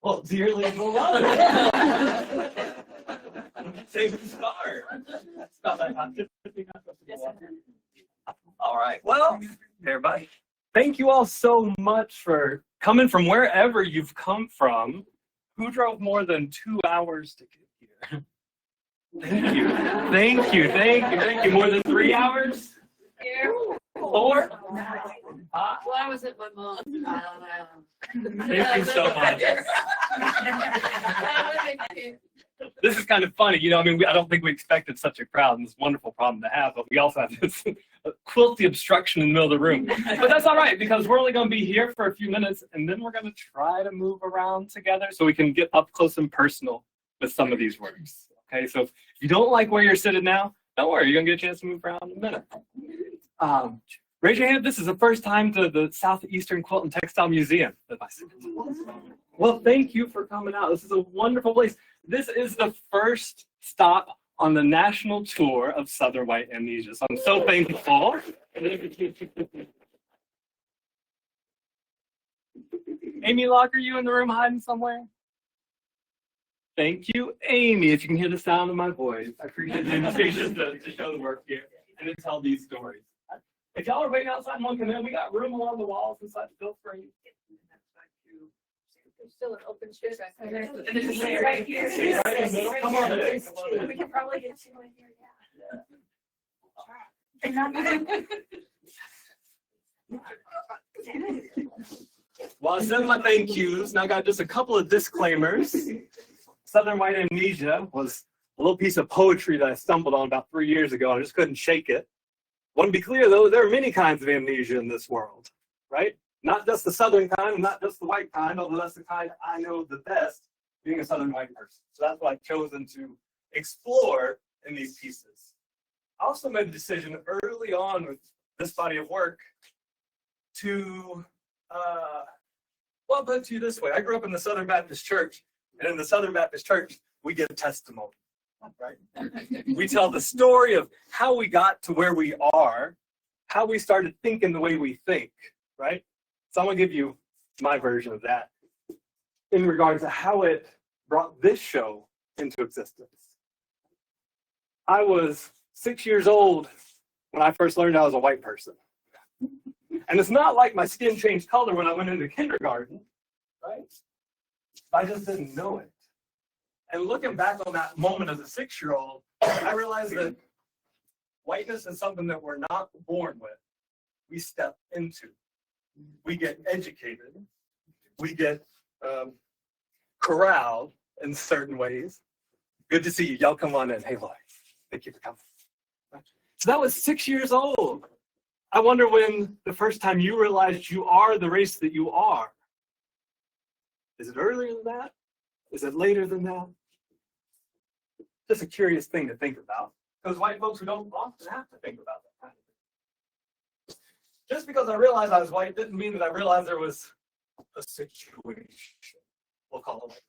Well, dearly beloved. Save the star. Stop that hot. All right. Well, everybody, thank you all so much for coming from wherever you've come from. Who drove more than 2 hours to get here? Thank you. Thank you. Thank you. Thank you. More than 3 hours? Here. 4? Well, I was at my mom's. Thank you so much. This is kind of funny, you know. I mean, I don't think we expected such a crowd, and this wonderful problem to have. But we also have this quilty obstruction in the middle of the room. But that's all right, because we're only going to be here for a few minutes, and then we're going to try to move around together so we can get up close and personal with some of these works. Okay, so if you don't like where you're sitting now, don't worry, you're going to get a chance to move around in a minute. Raise your hand. This is the first time to the Southeastern Quilt and Textile Museum. Well, thank you for coming out. This is a wonderful place. This is the first stop on the national tour of Southern White Amnesia. So I'm so thankful. Amy Locke, are you in the room hiding somewhere? Thank you, Amy. If you can hear the sound of my voice, I appreciate the invitation to show the work here and to tell these stories. If y'all are waiting outside and one come in, we got room along the walls inside. Feel free. There's still an open space back there. Right here. Right in the middle. Come on in. We can probably get you in here, yeah. Well, I said my thank yous. Now I got just a couple of disclaimers. Southern White Amnesia was a little piece of poetry that I stumbled on about 3 years ago. I just couldn't shake it. Want to be clear, though, there are many kinds of amnesia in this world, right? Not just the Southern kind and not just the white kind, although that's the kind I know the best, being a Southern white person. So that's what I've chosen to explore in these pieces. I also made a decision early on with this body of work to, well, I'll put it to you this way. I grew up in the Southern Baptist Church, and in the Southern Baptist Church, we give testimony. Right? We tell the story of how we got to where we are, how we started thinking the way we think, right? So I'm going to give you my version of that in regards to how it brought this show into existence. I was 6 years old when I first learned I was a white person. And it's not like my skin changed color when I went into kindergarten, right? I just didn't know it. And looking back on that moment as a 6-year-old, I realized that whiteness is something that we're not born with. We step into. We get educated. We get corralled in certain ways. Good to see you. Y'all come on in. Hey, Lloyd. Thank you for coming. So that was 6 years old. I wonder when the first time you realized you are the race that you are. Is it earlier than that? Is it later than that? Just a curious thing to think about. Because white folks, we don't often have to think about that kind of thing. Just because I realized I was white didn't mean that I realized there was a situation. We'll call it like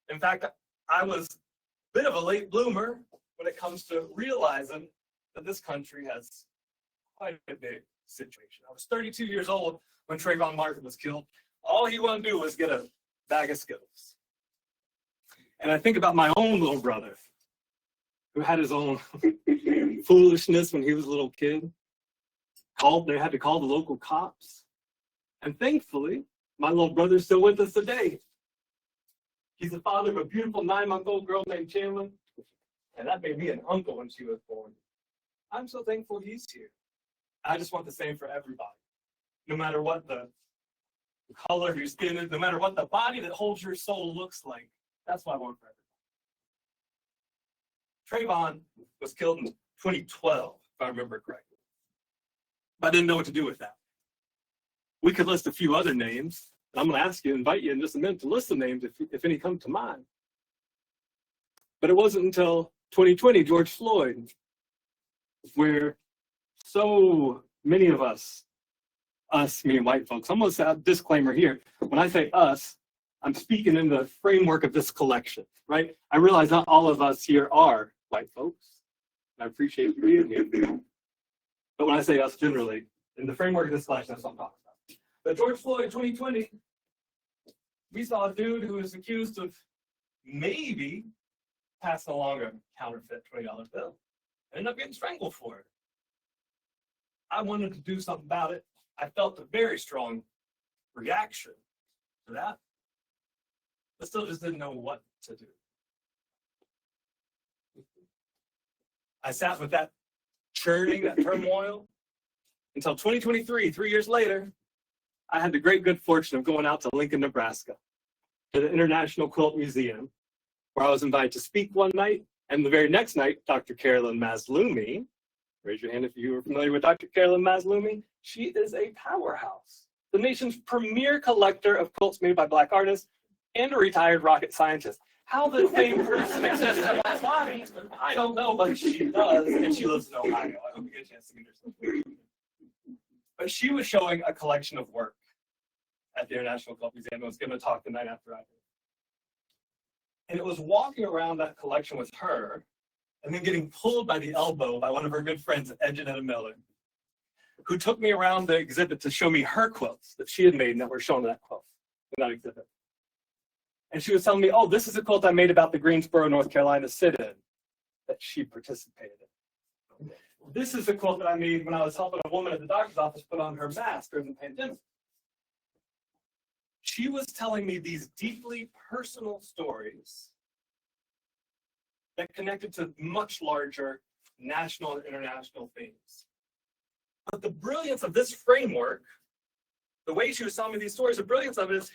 that. In fact, I was a bit of a late bloomer when it comes to realizing that this country has quite a big situation. I was 32 years old when Trayvon Martin was killed. All he wanted to do was get a bag of Skittles. And I think about my own little brother who had his own foolishness when he was a little kid. They had to call the local cops. And thankfully, my little brother's still with us today. He's the father of a beautiful 9-month-old girl named Chandler. And that made me an uncle when she was born. I'm so thankful he's here. I just want the same for everybody. No matter what the color of your skin is, no matter what the body that holds your soul looks like. That's what I want for everybody. Trayvon was killed in 2012, if I remember correctly. But I didn't know what to do with that. We could list a few other names. And I'm going to invite you in just a minute to list the names if any come to mind. But it wasn't until 2020, George Floyd, where so many of us, meaning white folks, I'm going to say a disclaimer here. When I say us, I'm speaking in the framework of this collection, right? I realize not all of us here are white folks. I appreciate you being here. But when I say us generally, in the framework of this collection, that's what I'm talking about. But George Floyd, 2020, we saw a dude who was accused of maybe passing along a counterfeit $20 bill. Ended up getting strangled for it. I wanted to do something about it. I felt a very strong reaction to that, but still just didn't know what to do. I sat with that churning, that turmoil, until 2023, 3 years later, I had the great good fortune of going out to Lincoln, Nebraska, to the International Quilt Museum, where I was invited to speak one night, and the very next night, Dr. Carolyn Mazlumi, raise your hand if you are familiar with Dr. Carolyn Mazlumi, she is a powerhouse, the nation's premier collector of quilts made by Black artists, and a retired rocket scientist. How the same person exists in my body, I don't know, but she does, and she lives in Ohio. I hope you get a chance to meet her someday. But she was showing a collection of work at the International Quilt Museum. I was giving a talk the night after I did. And it was walking around that collection with her, and then getting pulled by the elbow by one of her good friends, Edgenetta Miller, who took me around the exhibit to show me her quilts that she had made and that were shown in that quilt, in that exhibit. And she was telling me, oh, this is a quilt I made about the Greensboro, North Carolina sit-in that she participated in. This is a quilt that I made when I was helping a woman at the doctor's office put on her mask during the pandemic. She was telling me these deeply personal stories that connected to much larger national and international themes. But the brilliance of this framework, the way she was telling me these stories, the brilliance of it is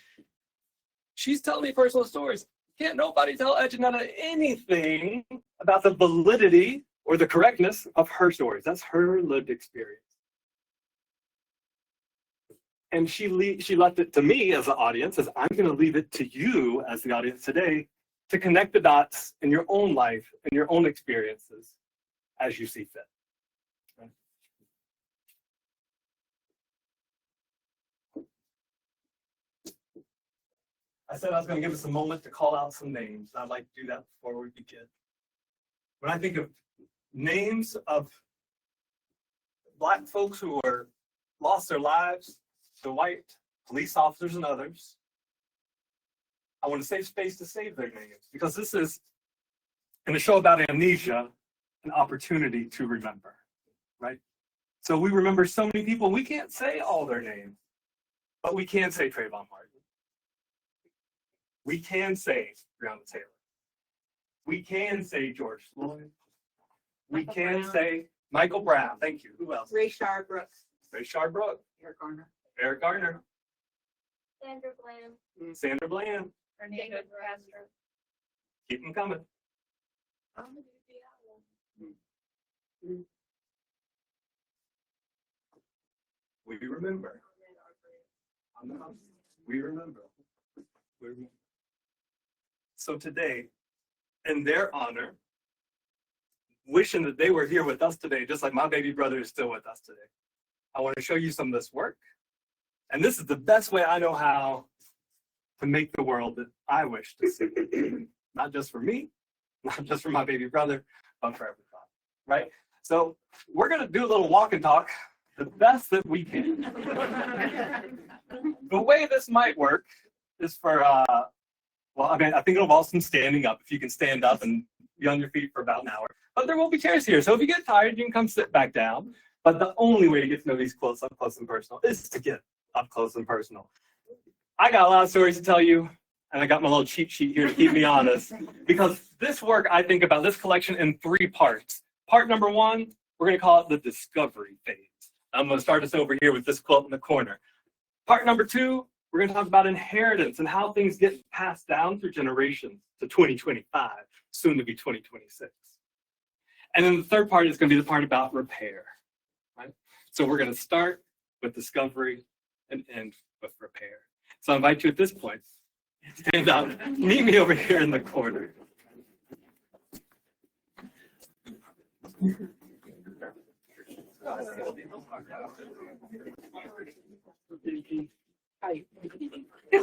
she's telling me personal stories. Can't nobody tell Edgenetta anything about the validity or the correctness of her stories. That's her lived experience. And she left it to me as the audience, as I'm going to leave it to you as the audience today to connect the dots in your own life and your own experiences as you see fit. Okay. I said I was going to give us a moment to call out some names. I'd like to do that before we begin. When I think of names of Black folks who were lost their lives to white police officers and others, I want to save space to save their names, because this is, in a show about amnesia, an opportunity to remember, right? So we remember so many people, we can't say all their names, but we can say Trayvon Martin. We can say Breonna Taylor. We can say George Floyd. We can say Michael Brown. Thank you. Who else? Rayshard Brooks. Rayshard Brooks. Eric Garner. Eric Garner. Sandra Bland. Sandra Bland. David Castro. Keep them coming. We remember. We remember. We remember. So today, in their honor, wishing that they were here with us today, just like my baby brother is still with us today, I want to show you some of this work. And this is the best way I know how to make the world that I wish to see. Not just for me, not just for my baby brother, but for everybody, right? So we're going to do a little walk and talk the best that we can. The way this might work is for, well, I mean, I think it'll involve some standing up, if you can stand up and be on your feet for about an hour. But there will be chairs here, so if you get tired, you can come sit back down. But the only way to get to know these quilts up close and personal is to get up close and personal. I got a lot of stories to tell you, and I got my little cheat sheet here to keep me honest, because this work, I think about this collection in 3 parts. Part number 1, we're going to call it the discovery phase. I'm going to start us over here with this quilt in the corner. Part number 2, we're going to talk about inheritance and how things get passed down through generations to 2025, soon to be 2026. And then the third part is going to be the part about repair. Right? So we're going to start with discovery and end with repair. So I invite you at this point, stand up, meet me over here in the corner. We'll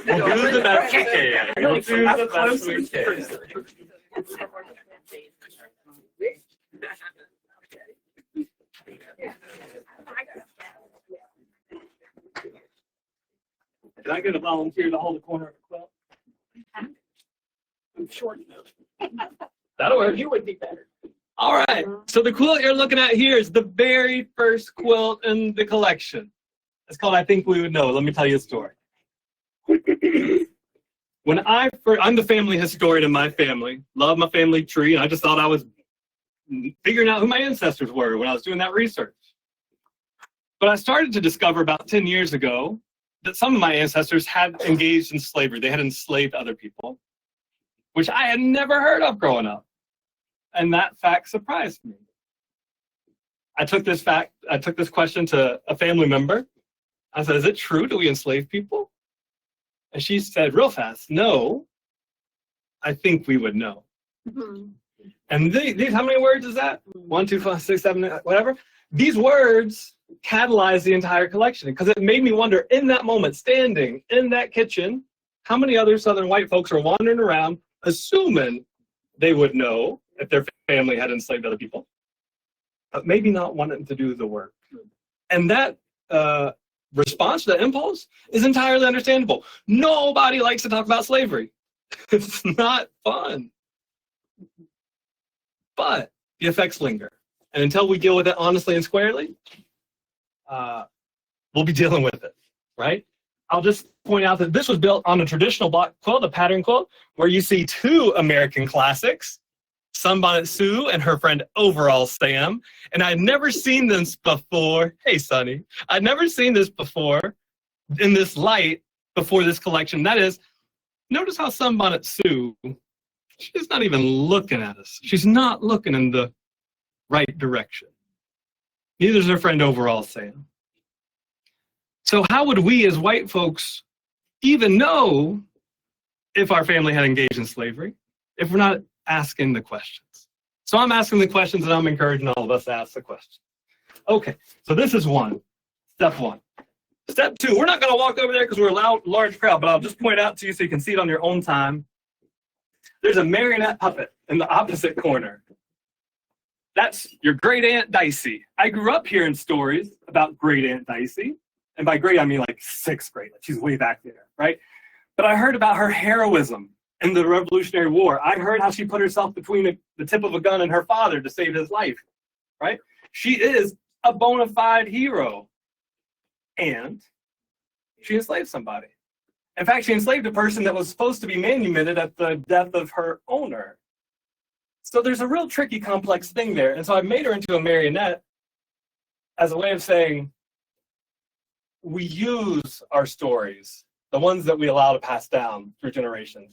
do the best we can. We'll do the best we can. Can I get a volunteer to hold the corner of the quilt? short enough. That'll work. You would be better. All right. So the quilt you're looking at here is the very first quilt in the collection. It's called I Think We Would Know. Let me tell you a story. When I'm the family historian in my family, love my family tree, and I just thought I was figuring out who my ancestors were when I was doing that research. But I started to discover about 10 years ago that some of my ancestors had engaged in slavery. They had enslaved other people, which I had never heard of growing up. And that fact surprised me. I took this question to a family member. I said, is it true? Do we enslave people? And she said real fast, no, I think we would know. Mm-hmm. And these, how many words is that? 1, 2, 5, 6, 7, whatever. These words catalyzed the entire collection because it made me wonder in that moment, standing in that kitchen, how many other Southern white folks are wandering around assuming they would know if their family had enslaved other people, but maybe not wanting to do the work. And that response to that impulse is entirely understandable. Nobody likes to talk about slavery. It's not fun. But the effects linger. And until we deal with it honestly and squarely, we'll be dealing with it, right? I'll just point out that this was built on a traditional block quilt, a pattern quilt, where you see two American classics, Sunbonnet Sue and her friend Overall Sam. And I'd never seen this before. Hey, Sonny. I'd never seen this before in this light before this collection. That is, notice how Sunbonnet Sue, she's not even looking at us. She's not looking in the right direction. Neither is her friend Overall Sam. So how would we as white folks even know if our family had engaged in slavery if we're not asking the questions? So I'm asking the questions and I'm encouraging all of us to ask the questions. Okay, so this is step one. Step two, we're not going to walk over there because we're a large crowd, but I'll just point out to you so you can see it on your own time. There's a marionette puppet in the opposite corner. That's your great aunt Dicey. I grew up hearing stories about great aunt Dicey. And by great, I mean like 6th grade. Like she's way back there, right? But I heard about her heroism in the Revolutionary War. I heard how she put herself between the tip of a gun and her father to save his life, right? She is a bona fide hero. And she enslaved somebody. In fact, she enslaved a person that was supposed to be manumitted at the death of her owner. So there's a real tricky, complex thing there. And so I made her into a marionette as a way of saying, we use our stories, the ones that we allow to pass down through generations,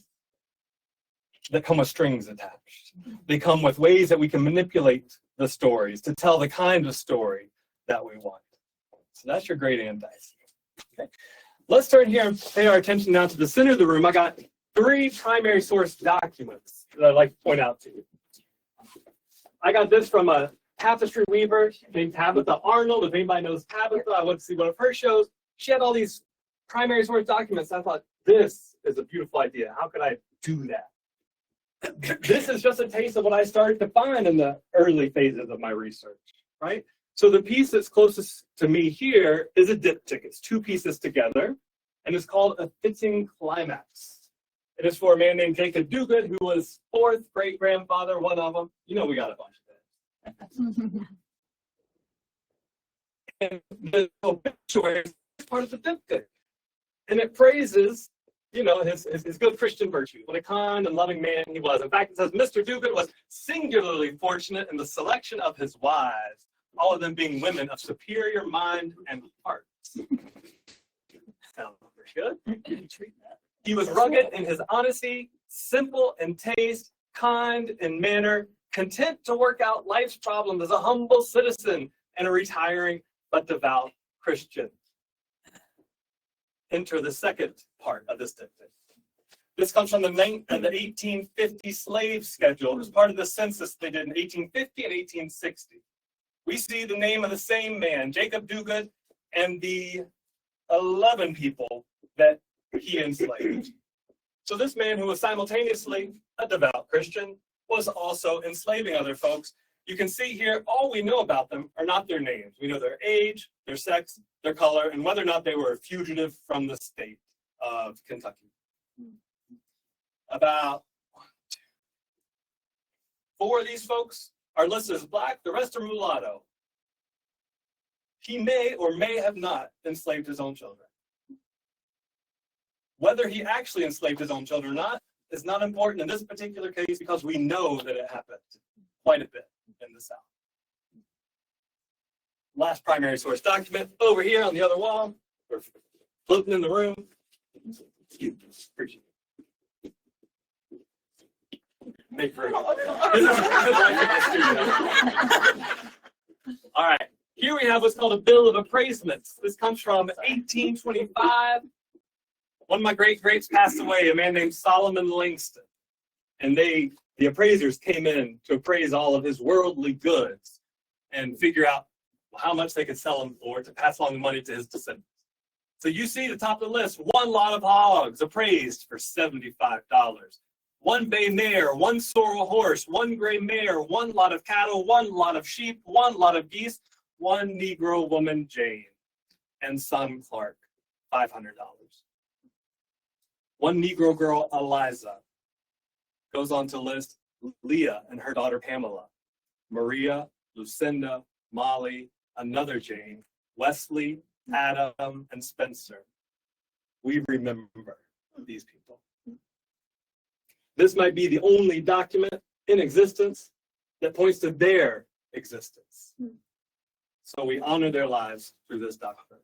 that come with strings attached. They come with ways that we can manipulate the stories to tell the kind of story that we want. So that's your great aunt Dicey. Okay. Let's turn here and pay our attention now to the center of the room. I got 3 primary source documents that I'd like to point out to you. I got this from a tapestry weaver named Tabitha Arnold. If anybody knows Tabitha, I went to see one of her shows. She had all these primary source documents. I thought, this is a beautiful idea. How could I do that? This is just a taste of what I started to find in the early phases of my research, right? So the piece that's closest to me here is a diptych. It's 2 pieces together, and it's called A Fitting Climax. It is for a man named Jacob Duguid, who was 4th great-grandfather, one of them. You know we got a bunch of that. And the obituary is part of the diptych. And it praises, you know, his good Christian virtue. What a kind and loving man he was. In fact, it says Mr. Duguid was singularly fortunate in the selection of his wives, all of them being women of superior mind and heart. Sounds pretty good. He was rugged in his honesty, simple in taste, kind in manner, content to work out life's problems as a humble citizen and a retiring but devout Christian. Enter the second part of this diptych. This comes from the 1850 slave schedule. It was part of the census they did in 1850 and 1860. We see the name of the same man, Jacob Duguid, and the 11 people that he enslaved. So this man, who was simultaneously a devout Christian, was also enslaving other folks. You can see here, all we know about them are not their names. We know their age, their sex, their color, and whether or not they were a fugitive from the state of Kentucky. About 4 of these folks are listed as black, the rest are mulatto. He may or may have not enslaved his own children. Whether he actually enslaved his own children or not is not important in this particular case because we know that it happened quite a bit in the South. Last primary source document over here on the other wall, or floating in the room. Appreciate it. Make room. This is a good life for my student. All right, here we have what's called a bill of appraisements. This comes from 1825. One of my great-greats passed away, a man named Solomon Langston. And the appraisers came in to appraise all of his worldly goods and figure out how much they could sell them for to pass along the money to his descendants. So you see the top of the list, 1 lot of hogs appraised for $75. 1 bay mare, 1 sorrel horse, 1 gray mare, 1 lot of cattle, 1 lot of sheep, 1 lot of geese, 1 Negro woman, Jane, and son Clark, $500. 1 Negro girl, Eliza. Goes on to list Leah and her daughter Pamela, Maria, Lucinda, Molly, another Jane, Wesley, Adam, and Spencer. We remember these people. This might be the only document in existence that points to their existence. So we honor their lives through this document.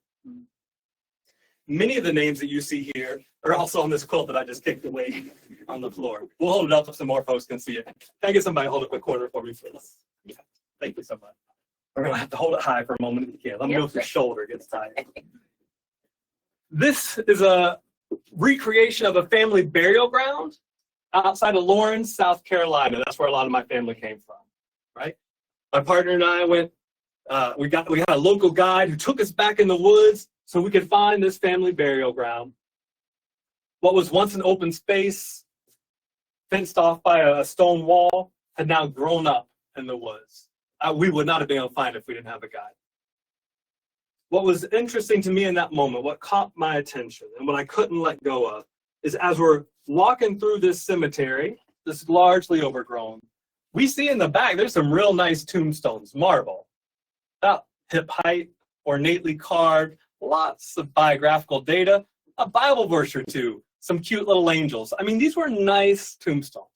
Many of the names that you see here are also on this quilt that I just kicked away on the floor. We'll hold it up so some more folks can see it. Can I get somebody to hold up a corner for me, please? Yeah. Thank you so much. We're going to have to hold it high for a moment if you can. Let me know if your shoulder gets tired. This is a recreation of a family burial ground outside of Lawrence, South Carolina. That's where a lot of my family came from, right? My partner and I went, we got a local guide who took us back in the woods so we could find this family burial ground. What was once an open space, fenced off by a stone wall, had now grown up in the woods. We would not have been able to find it if we didn't have a guide. What was interesting to me in that moment, what caught my attention, and what I couldn't let go of, is as we're walking through this cemetery, this largely overgrown, we see in the back, there's some real nice tombstones, marble, about hip height, ornately carved, lots of biographical data, a Bible verse or 2, some cute little angels. I mean, these were nice tombstones.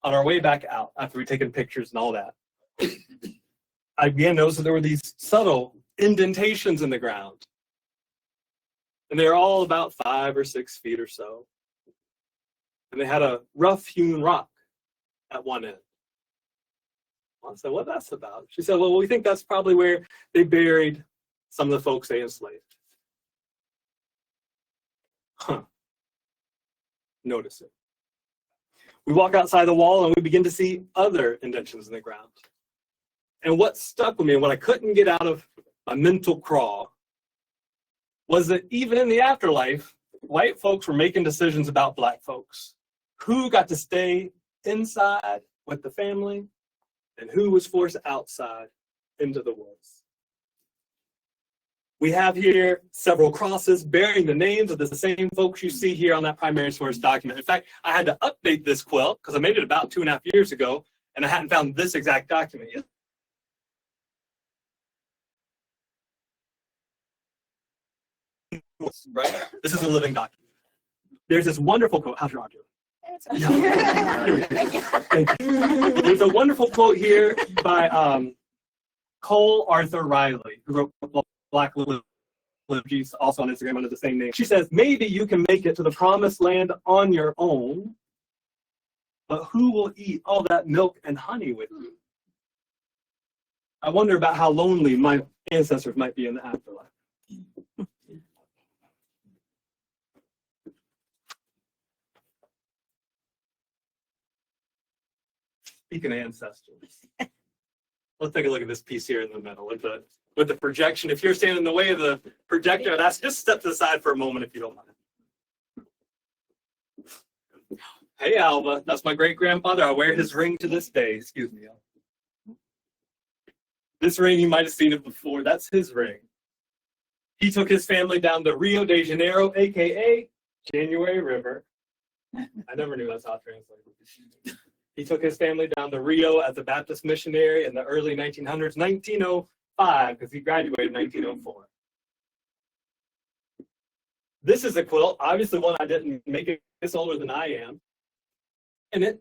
On our way back out, after we'd taken pictures and all that, I began to notice that there were these subtle indentations in the ground. And they're all about 5 or 6 feet or so. And they had a rough-hewn rock at one end. I said, what that's about? She said, well, we think that's probably where they buried some of the folks they enslaved. Huh. Notice it. We walk outside the wall and we begin to see other indentions in the ground. And what stuck with me and what I couldn't get out of my mental crawl was that even in the afterlife, white folks were making decisions about black folks. Who got to stay inside with the family and who was forced outside into the woods. We have here several crosses bearing the names of the same folks you see here on that primary source document. In fact, I had to update this quilt because I made it about 2.5 years ago and I hadn't found this exact document yet. Right? This is a living document. There's this wonderful quote. How's your audio? Thank you. There's a wonderful quote here by Cole Arthur Riley, who wrote Black Liturgies, also on Instagram under the same name. She says, maybe you can make it to the promised land on your own, but who will eat all that milk and honey with you? I wonder about how lonely my ancestors might be in the afterlife. Speaking of ancestors, let's take a look at this piece here in the middle with the projection. If you're standing in the way of the projector, that's just step to the side for a moment if you don't mind. Hey, Alva, that's my great-grandfather. I wear his ring to this day. Excuse me, Alva. This ring, you might have seen it before. That's his ring. He took his family down the Rio de Janeiro, a.k.a. January River. I never knew that's how it translated. He took his family down to Rio as a Baptist missionary in the early 1900s, 1905, because he graduated in 1904. This is a quilt, obviously one I didn't make it. It's older than I am. And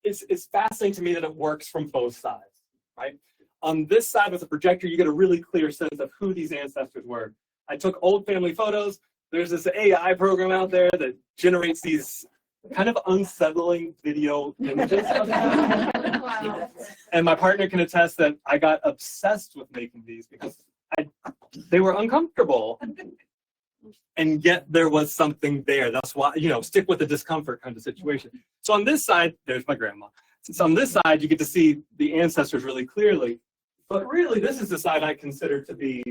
it's fascinating to me that it works from both sides, right? On this side with the projector, you get a really clear sense of who these ancestors were. I took old family photos. There's this AI program out there that generates these kind of unsettling video images. Wow. And my partner can attest that I got obsessed with making these because they were uncomfortable. And yet there was something there. That's why, stick with the discomfort kind of situation. So on this side, there's my grandma. So on this side, you get to see the ancestors really clearly. But really, this is the side I consider to be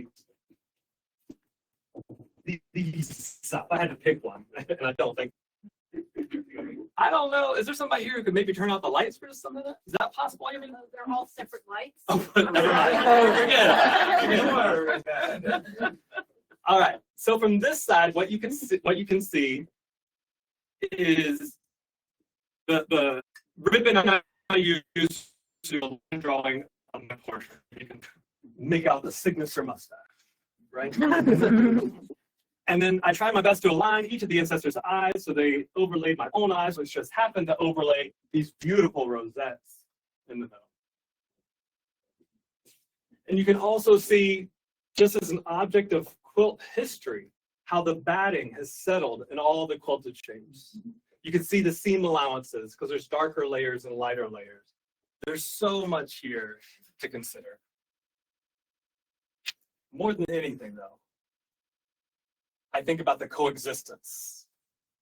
these. I had to pick one, and I don't think. I don't know. Is there somebody here who could maybe turn out the lights for some of that? Is that possible? They're all separate lights. Oh, never mind. Oh, forget it. All right. So from this side, what you can see is the ribbon I use to drawing on my portrait. You can make out the signature mustache, right? And then I tried my best to align each of the ancestors' eyes, so they overlaid my own eyes, which just happened to overlay these beautiful rosettes in the middle. And you can also see, just as an object of quilt history, how the batting has settled in all the quilted shapes. You can see the seam allowances because there's darker layers and lighter layers. There's so much here to consider. More than anything, though, I think about the coexistence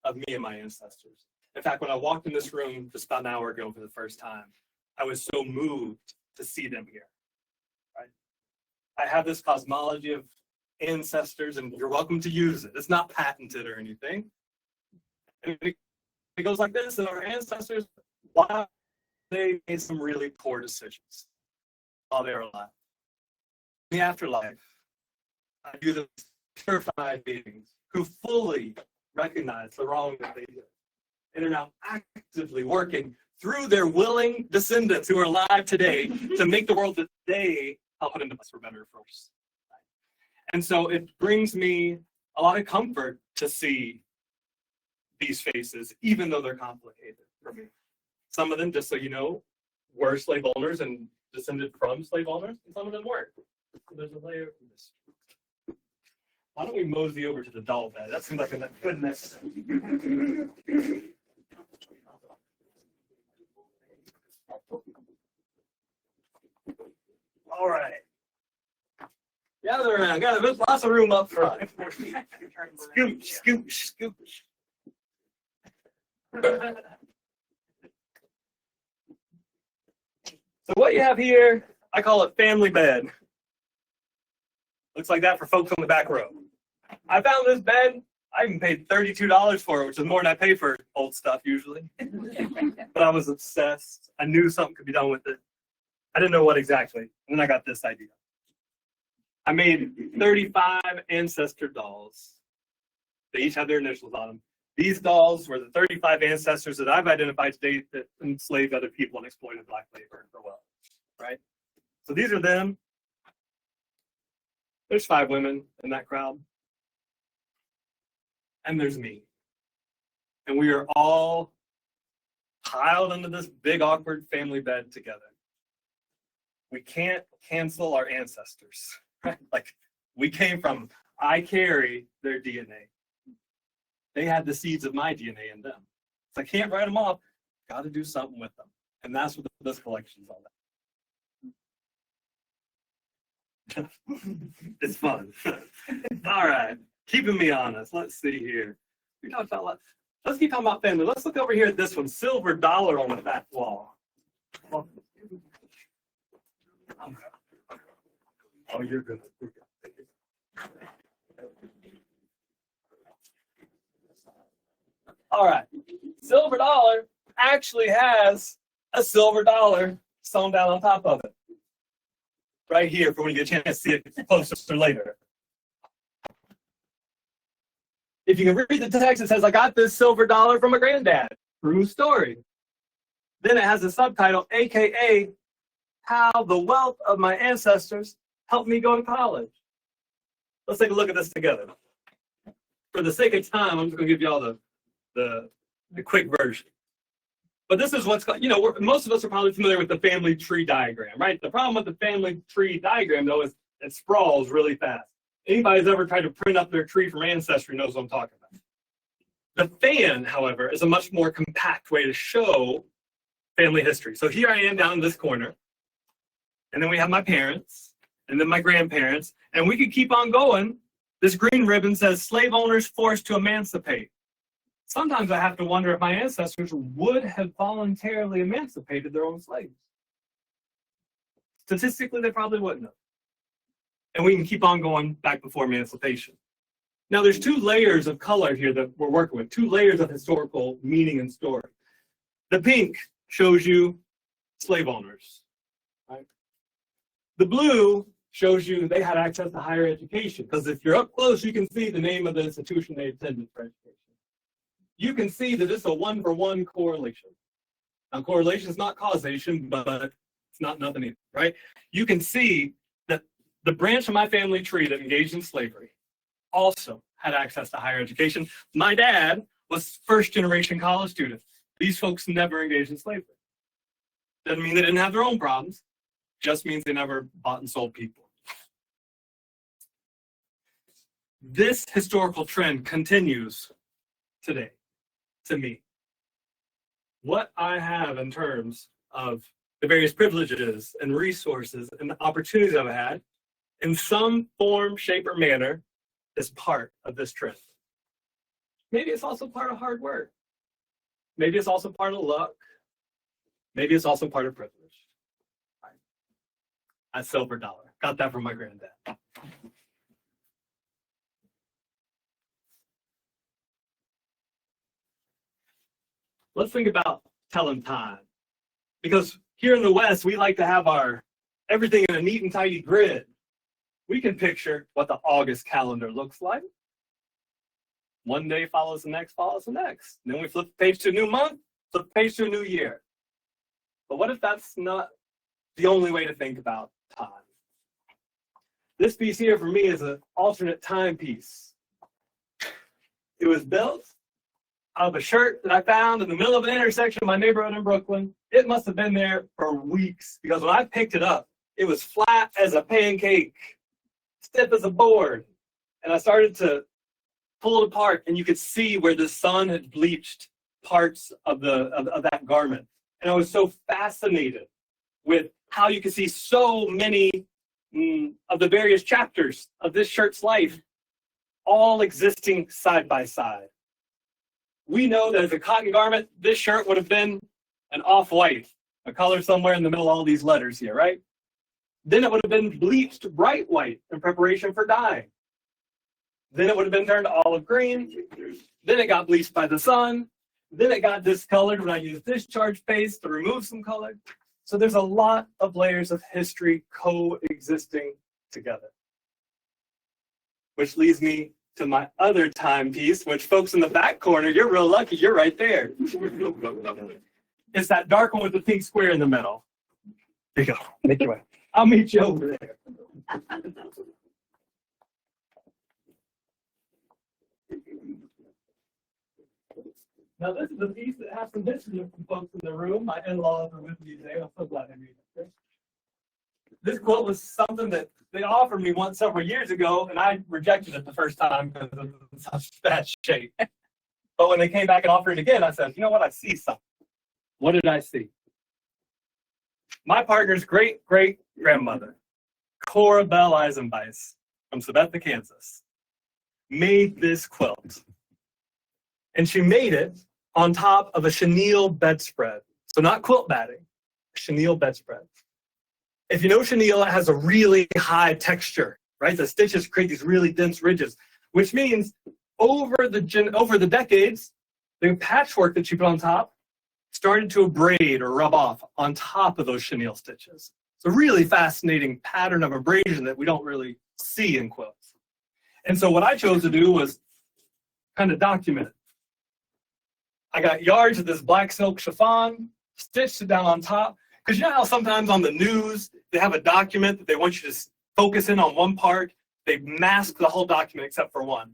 of me and my ancestors. In fact, when I walked in this room just about an hour ago for the first time, I was so moved to see them here. Right? I have this cosmology of ancestors, and you're welcome to use it. It's not patented or anything. And it goes like this, and our ancestors, wow, they made some really poor decisions while they were alive. In the afterlife, I view them as purified beings who fully recognize the wrong that they did and are now actively working through their willing descendants who are alive today to make the world that they help put into place for better or for worse. And so it brings me a lot of comfort to see these faces, even though they're complicated for me. Some of them, just so you know, were slave owners and descended from slave owners, and some of them weren't. So there's a layer of this. Why don't we mosey over to the doll bed? That seems like a good next. All right. Gather around. There's lots of room up front. Scooch, scooch, scooch. So what you have here, I call it family bed. Looks like that for folks on the back row. I found this bed. I even paid $32 for it, which is more than I pay for old stuff usually. But I was obsessed. I knew something could be done with it. I didn't know what exactly. And then I got this idea. I made 35 ancestor dolls. They each have their initials on them. These dolls were the 35 ancestors that I've identified today that enslaved other people and exploited black labor for wealth, right? So these are them. There's 5 women in that crowd. And there's me. And we are all piled into this big, awkward family bed together. We can't cancel our ancestors. Right? Like, we came from, I carry their DNA. They had the seeds of my DNA in them. So I can't write them off. Got to do something with them. And that's what this collection's all about. It's fun. All right. Keeping me honest. Let's see here. We talked about a lot. Let's keep talking about family. Let's look over here at this one. Silver dollar on the back wall. Oh, you're good. All right. Silver dollar actually has a silver dollar sewn down on top of it. Right here for when you get a chance to see it closer later. If you can read the text, it says, I got this silver dollar from a granddad. True story. Then it has a subtitle, AKA, How the Wealth of My Ancestors Helped Me Go to College. Let's take a look at this together. For the sake of time, I'm just going to give you all the quick version. But this is what's called, most of us are probably familiar with the family tree diagram, right? The problem with the family tree diagram, though, is it sprawls really fast. Anybody who's ever tried to print up their tree from Ancestry knows what I'm talking about. The fan, however, is a much more compact way to show family history. So here I am down in this corner, and then we have my parents, and then my grandparents, and we could keep on going. This green ribbon says slave owners forced to emancipate. Sometimes I have to wonder if my ancestors would have voluntarily emancipated their own slaves. Statistically, they probably wouldn't have. And we can keep on going back before emancipation. Now, there's two layers of color here that we're working with, two layers of historical meaning and story. The pink shows you slave owners, right? The blue shows you they had access to higher education, because if you're up close, you can see the name of the institution they attended for education. You can see that it's a one-for-one correlation. Now, correlation is not causation, but it's not nothing either, right? You can see that the branch of my family tree that engaged in slavery also had access to higher education. My dad was first-generation college student. These folks never engaged in slavery. Doesn't mean they didn't have their own problems. Just means they never bought and sold people. This historical trend continues today. To me, what I have in terms of the various privileges and resources and the opportunities I've had, in some form, shape, or manner, is part of this trend. Maybe it's also part of hard work. Maybe it's also part of luck. Maybe it's also part of privilege. Right. That's silver dollar. Got that from my granddad. Let's think about telling time. Because here in the West, we like to have everything in a neat and tidy grid. We can picture what the August calendar looks like. One day follows the next, follows the next. Then we flip the page to a new month, flip the page to a new year. But what if that's not the only way to think about time? This piece here for me is an alternate timepiece. It was built out of a shirt that I found in the middle of an intersection of my neighborhood in Brooklyn. It must have been there for weeks, because when I picked it up, it was flat as a pancake, stiff as a board. And I started to pull it apart, and you could see where the sun had bleached parts of that garment. And I was so fascinated with how you could see so many of the various chapters of this shirt's life all existing side by side. We know that as a cotton garment, this shirt would have been an off-white, a color somewhere in the middle of all these letters here, right? Then it would have been bleached bright white in preparation for dyeing. Then it would have been turned olive green. Then it got bleached by the sun. Then it got discolored when I used discharge paste to remove some color. So there's a lot of layers of history coexisting together. Which leads me to my other timepiece, which folks in the back corner, you're real lucky, you're right there. It's that dark one with the pink square in the middle. There you go, make your way. I'll meet you over there. Now this is a piece that has some history of some folks in the room. My in-laws are with me today. I'm so glad to meet you. This quote was something that they offered me once several years ago, and I rejected it the first time because it was in such bad shape. But when they came back and offered it again, I said, you know what, I see something. What did I see? My partner's great-great-grandmother, Cora Bell Eisenbeis from Sabetha, Kansas, made this quilt. And she made it on top of a chenille bedspread. So not quilt batting, chenille bedspread. If you know chenille, it has a really high texture, right? The stitches create these really dense ridges, which means over the decades, the patchwork that you put on top started to abrade or rub off on top of those chenille stitches. It's a really fascinating pattern of abrasion that we don't really see in quilts. And so what I chose to do was kind of document it. I got yards of this black silk chiffon, stitched it down on top. Because you know how sometimes on the news, they have a document that they want you to focus in on one part. They mask the whole document except for one.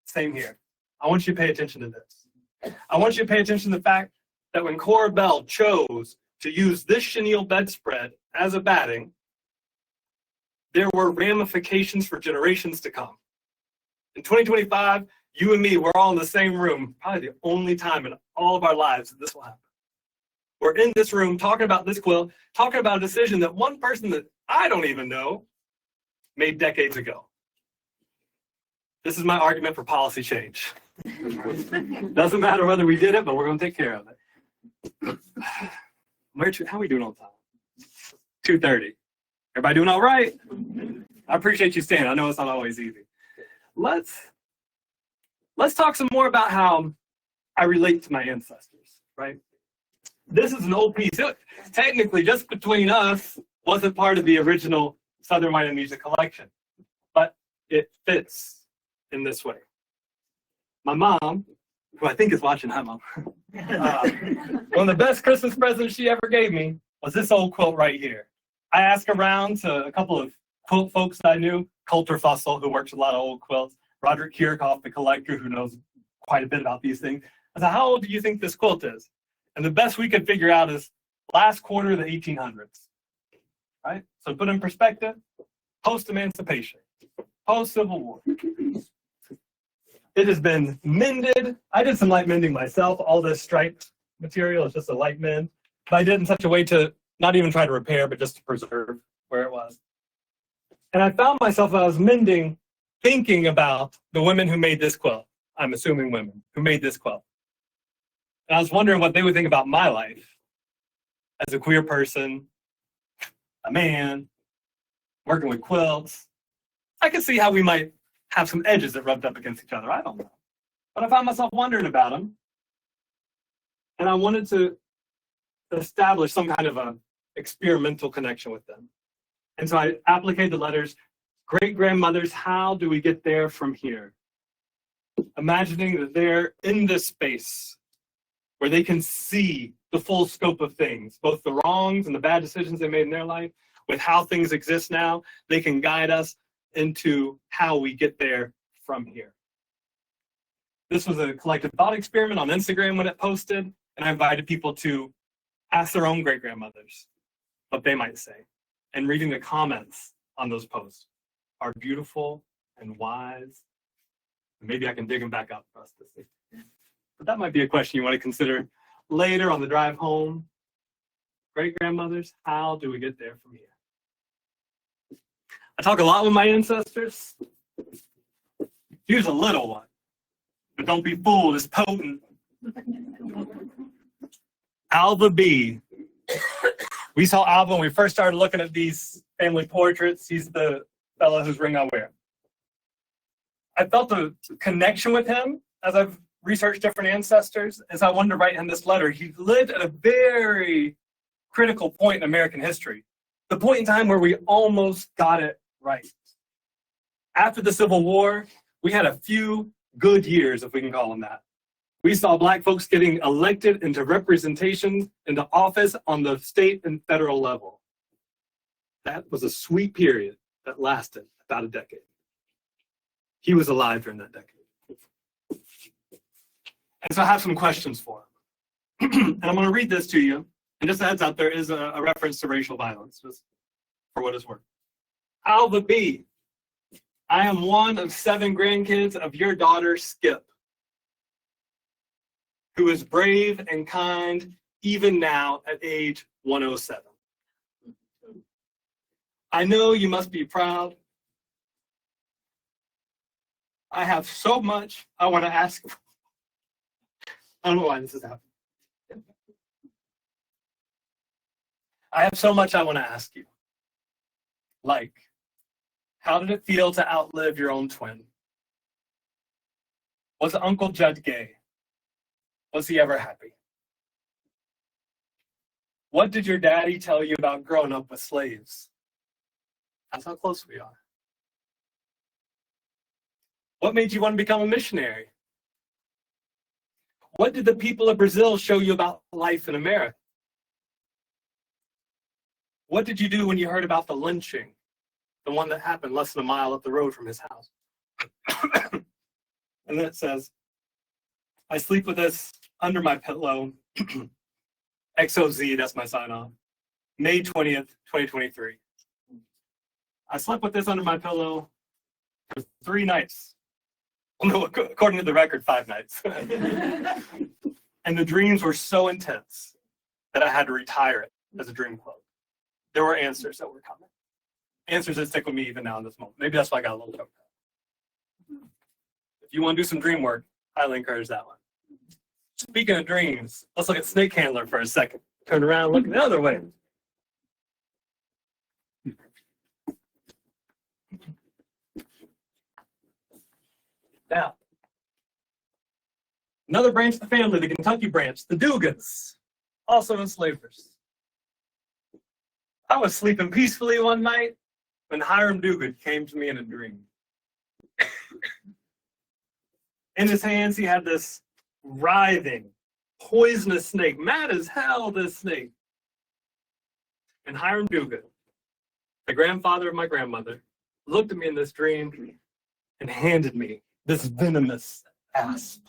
Same here. I want you to pay attention to this. I want you to pay attention to the fact that when Cora Bell chose to use this chenille bedspread as a batting, there were ramifications for generations to come. In 2025, you and me, we're all in the same room, probably the only time in all of our lives that this will happen. We're in this room talking about this quilt, talking about a decision that one person that I don't even know made decades ago. This is my argument for policy change. Doesn't matter whether we did it, but we're going to take care of it. How are we doing on time? 2:30. Everybody doing all right? I appreciate you staying. I know it's not always easy. Let's talk some more about how I relate to my ancestors, right? This is an old piece. It, technically, just between us, wasn't part of the original Southern White Amnesia collection, but it fits in this way. My mom, who I think is watching, hi Mom, one of the best Christmas presents she ever gave me was this old quilt right here. I asked around to a couple of quilt folks I knew, Coulter Fussell, who works with a lot of old quilts, Roderick Kirchhoff, the collector, who knows quite a bit about these things. I said, how old do you think this quilt is? And the best we could figure out is last quarter of the 1800s, right? So put in perspective, post-emancipation, post-Civil War. It has been mended. I did some light mending myself. All this striped material is just a light mend. But I did it in such a way to not even try to repair, but just to preserve where it was. And I found myself, as I was mending, thinking about the women who made this quilt. I'm assuming women who made this quilt. And I was wondering what they would think about my life as a queer person, a man, working with quilts. I could see how we might have some edges that rubbed up against each other. I don't know. But I found myself wondering about them. And I wanted to establish some kind of a experimental connection with them. And so I applied the letters, great-grandmothers, how do we get there from here? Imagining that they're in this space where they can see the full scope of things, both the wrongs and the bad decisions they made in their life, with how things exist now, they can guide us into how we get there from here. This was a collective thought experiment on Instagram when it posted, and I invited people to ask their own great-grandmothers what they might say. And reading the comments on those posts are beautiful and wise. Maybe I can dig them back up for us to see. But that might be a question you want to consider later on the drive home. Great-grandmothers, how do we get there from here? I talk a lot with my ancestors. Here's a little one, but don't be fooled, it's potent. Alva B. We saw Alva when we first started looking at these family portraits. He's the fellow whose ring I wear. I felt a connection with him as I've researched different ancestors, as I wanted to write him this letter. He lived at a very critical point in American history, the point in time where we almost got it right. After the Civil War, we had a few good years, if we can call them that. We saw Black folks getting elected into representation into office on the state and federal level. That was a sweet period that lasted about a decade. He was alive during that decade. And so I have some questions for him. And I'm going to read this to you. And just a heads up, there is a reference to racial violence, just for what it's worth. Alva B. I am one of 7 grandkids of your daughter, Skip, who is brave and kind even now at age 107. I know you must be proud. I have so much I want to ask. I don't know why this is happening. I have so much I want to ask you. Like, how did it feel to outlive your own twin? Was Uncle Judd gay? Was he ever happy? What did your daddy tell you about growing up with slaves? That's how close we are. What made you want to become a missionary? What did the people of Brazil show you about life in America? What did you do when you heard about the lynching? The one that happened less than a mile up the road from his house. And then it says, I sleep with this under my pillow. XOZ, that's my sign off. May 20th, 2023. I slept with this under my pillow for 3 nights. No, according to the record, 5 nights. And the dreams were so intense that I had to retire it as a dream quote. There were answers that were coming. Answers that stick with me even now in this moment. Maybe that's why I got a little choked up. If you want to do some dream work, highly encourage that one. Speaking of dreams, let's look at snake handler for a second. Turn around, look the other way. Now, another branch of the family, the Kentucky branch, the Dugans, also enslavers. I was sleeping peacefully one night when Hiram Dugan came to me in a dream. In his hands, he had this writhing, poisonous snake, mad as hell, this snake. And Hiram Dugan, the grandfather of my grandmother, looked at me in this dream and handed me this venomous asp.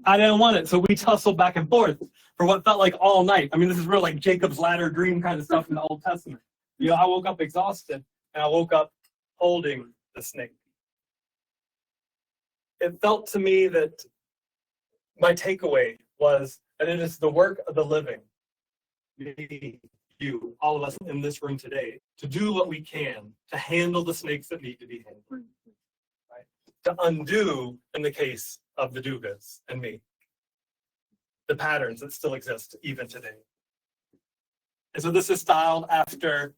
I didn't want it, so we tussled back and forth for what felt like all night. I mean, this is real like Jacob's ladder dream kind of stuff in the Old Testament. You know, I woke up exhausted, and I woke up holding the snake. It felt to me that my takeaway was that it is the work of the living, me, you, all of us in this room today, to do what we can to handle the snakes that need to be handled. Right? To undo, in the case of the Dugas and me, the patterns that still exist even today. And so this is styled after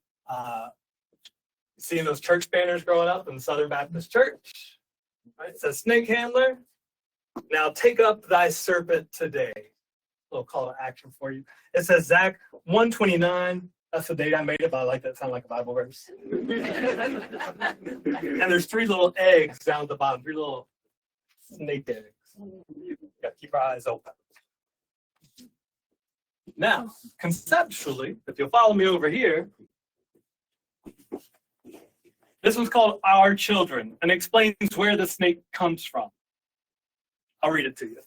seeing those church banners growing up in the Southern Baptist Church. Right? It says, snake handler, now take up thy serpent today. A little call to action for you. It says Zach 129. That's the date I made it, but I like that sound like a Bible verse. And there's 3 little eggs down at the bottom, 3 little snake eggs. You got to keep our eyes open. Now, conceptually, if you'll follow me over here, this one's called Our Children and explains where the snake comes from. I'll read it to you.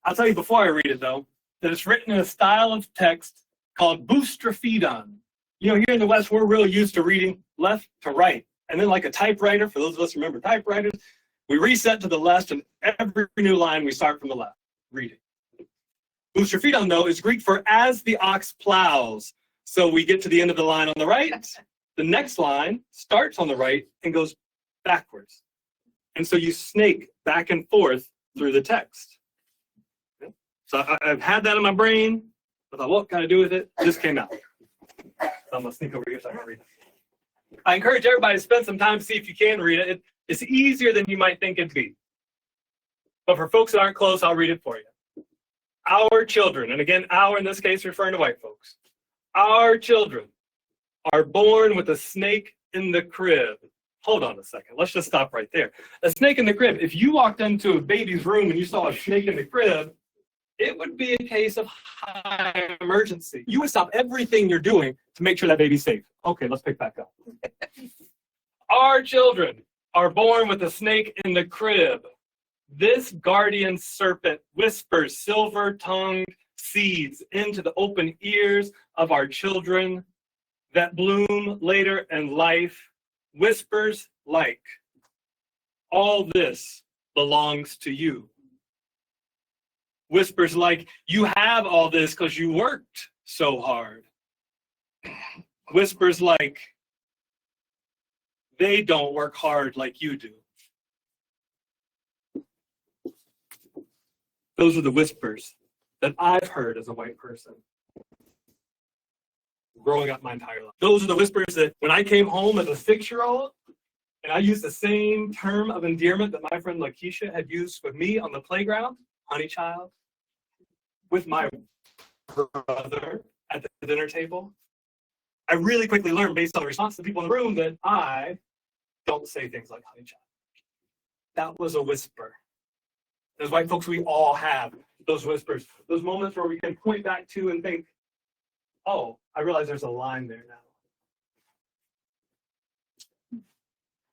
I'll tell you before I read it, though, that it's written in a style of text called boustrophodon. You know, here in the West, we're real used to reading left to right. And then like a typewriter, for those of us who remember typewriters, we reset to the left, and every new line we start from the left, reading. Boustrophodon, though, is Greek for as the ox plows. So we get to the end of the line on the right. The next line starts on the right and goes backwards. And so you snake back and forth through the text. Okay? So I've had that in my brain. I thought, what can I do with it? This came out. So I'm going to sneak over here so I can read it. I encourage everybody to spend some time to see if you can read it. It's easier than you might think it'd be. But for folks that aren't close, I'll read it for you. Our children, and again, our in this case referring to white folks. Our children are born with a snake in the crib. Hold on a second. Let's just stop right there. A snake in the crib. If you walked into a baby's room and you saw a snake in the crib, it would be a case of high emergency. You would stop everything you're doing to make sure that baby's safe. Okay, let's pick back up. Our children are born with a snake in the crib. This guardian serpent whispers silver-tongued seeds into the open ears of our children that bloom later in life. Whispers like, all this belongs to you. Whispers like, you have all this because you worked so hard. Whispers like, they don't work hard like you do. Those are the whispers that I've heard as a white person growing up my entire life. Those are the whispers that when I came home as a 6-year-old, and I used the same term of endearment that my friend Lakeisha had used with me on the playground, honey child, with my brother at the dinner table, I really quickly learned based on the response to people in the room that I don't say things like honey child. That was a whisper. As white folks, we all have those whispers, those moments where we can point back to and think, Oh, I realize there's a line there now.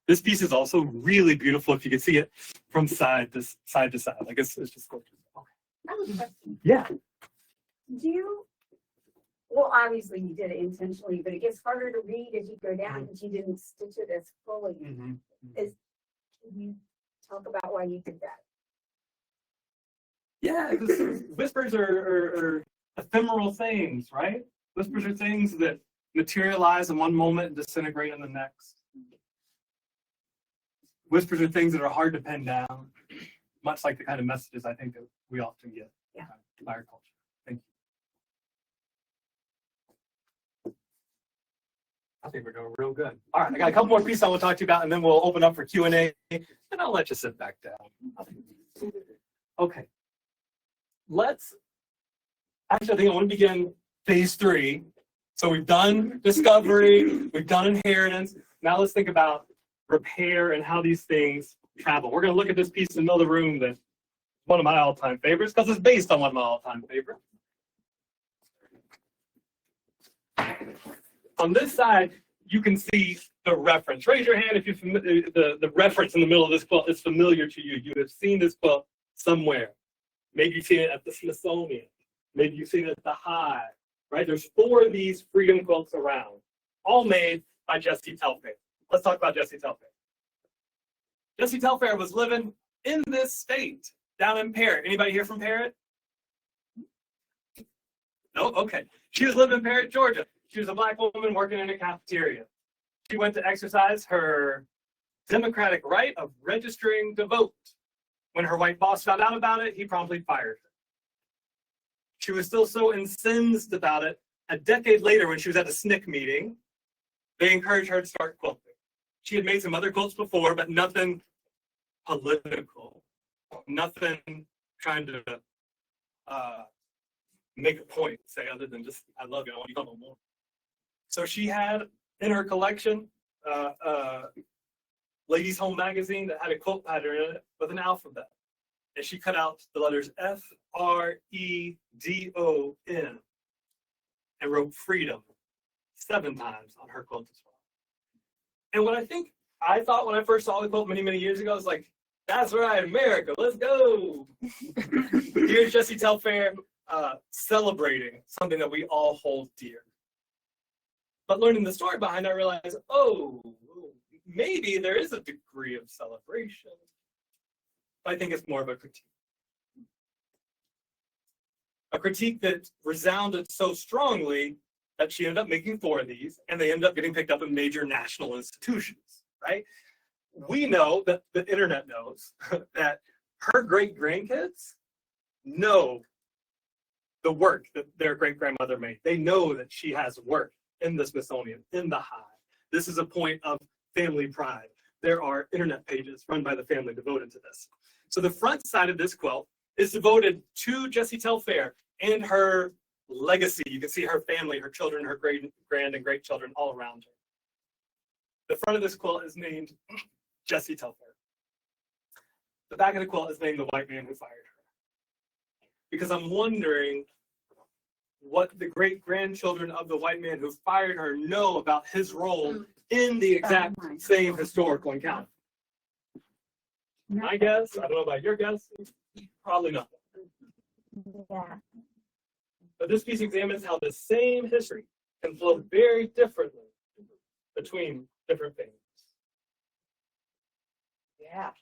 This piece is also really beautiful if you can see it from side to side. Like it's just gorgeous. Okay. That was a question. Yeah. Do you, well, obviously you did it intentionally, but it gets harder to read as you go down because you didn't stitch it as fully. Mm-hmm. Can you talk about why you did that? Yeah, because whispers are ephemeral things, right? Whispers are things that materialize in one moment and disintegrate in the next. Whispers are things that are hard to pin down, much like the kind of messages I think that we often get by our culture. Thank you. I think we're doing real good. All right, I got a couple more pieces I want to talk to you about, and then we'll open up for Q&A, and I'll let you sit back down. Okay. Actually, I think I want to begin phase 3. So we've done discovery, we've done inheritance. Now let's think about repair and how these things travel. We're going to look at this piece in the middle of the room that's one of my all-time favorites because it's based on one of my all-time favorites. On this side, you can see the reference. Raise your hand if you're the reference in the middle of this quilt is familiar to you. You have seen this quilt somewhere. Maybe you've seen it at the Smithsonian. Maybe you've seen it at the Hive. Right? There's 4 of these freedom quilts around, all made by Jessie Telfair. Let's talk about Jessie Telfair. Jessie Telfair was living in this state, down in Parrott. Anybody here from Parrott? No? Okay. She was living in Parrott, Georgia. She was a Black woman working in a cafeteria. She went to exercise her democratic right of registering to vote. When her white boss found out about it, he promptly fired her. She was still so incensed about it. A decade later, when she was at a SNCC meeting, they encouraged her to start quilting. She had made some other quilts before, but nothing political, nothing trying to make a point, say, other than just, I love you, I want you to come more. So she had in her collection Ladies' Home magazine that had a quilt pattern in it with an alphabet. And she cut out the letters F-R-E-D-O-N and wrote freedom 7 times on her quilt as well. And what I thought when I first saw the quilt many, many years ago, was like, that's right, America, let's go. Here's Jessie Telfair celebrating something that we all hold dear. But learning the story behind it, I realized, oh, maybe there is a degree of celebration. But I think it's more of a critique. A critique that resounded so strongly that she ended up making 4 of these, and they ended up getting picked up in major national institutions, right? We know that the internet knows that her great-grandkids know the work that their great-grandmother made. They know that she has work in the Smithsonian, in the Hive. This is a point of family pride. There are internet pages run by the family devoted to this. So the front side of this quilt is devoted to Jessie Telfair and her legacy. You can see her family, her children, her grand and great children all around her. The front of this quilt is named Jessie Telfair. The back of the quilt is named The White Man Who Fired Her. Because I'm wondering what the great-grandchildren of the white man who fired her know about his role in the exact same historical encounter. My guess, I don't know about your guess, probably not. Yeah. But this piece examines how the same history can flow very differently between different things. Yeah.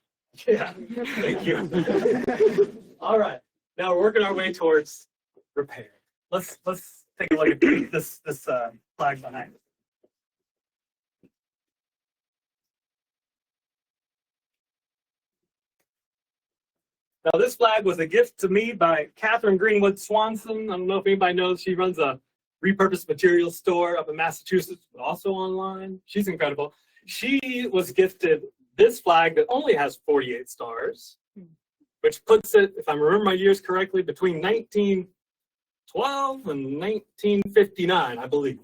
Yeah, thank you. All right, now we're working our way towards repair. Let's take a look at this flag behind it. Now, this flag was a gift to me by Catherine Greenwood Swanson. I don't know if anybody knows, she runs a repurposed materials store up in Massachusetts, but also online. She's incredible. She was gifted this flag that only has 48 stars, which puts it, if I remember my years correctly, between 1912 and 1959, I believe.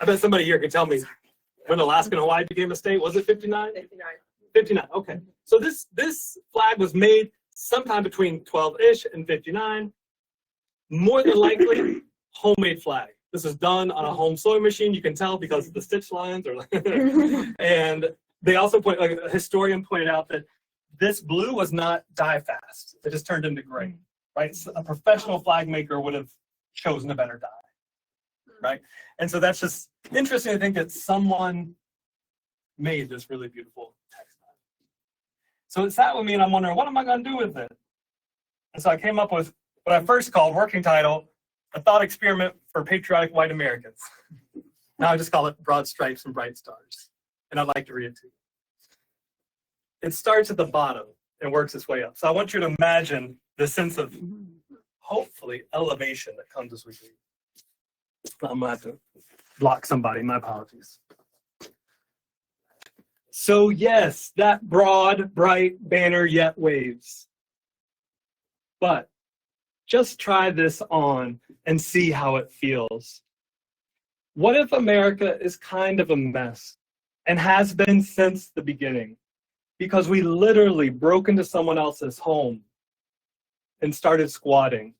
I bet somebody here can tell me when Alaska and Hawaii became a state. Was it 59? 59. 59, okay. So this flag was made sometime between 12-ish and 59. More than likely, homemade flag. This is done on a home sewing machine. You can tell because the stitch lines are and they also point, like a historian pointed out that this blue was not dye fast. It just turned into gray, right? So a professional flag maker would have chosen a better dye, right? And so that's just interesting to think that someone made this really beautiful textile. So it sat with me and I'm wondering, what am I going to do with it? And so I came up with what I first called, working title, A Thought Experiment for Patriotic White Americans. Now I just call it Broad Stripes and Bright Stars. And I'd like to read it to you. It starts at the bottom and works its way up. So I want you to imagine the sense of, hopefully, elevation that comes as we read. I'm going to have to block somebody. My apologies. So yes, that broad, bright banner yet waves. But just try this on and see how it feels. What if America is kind of a mess and has been since the beginning? Because we literally broke into someone else's home and started squatting.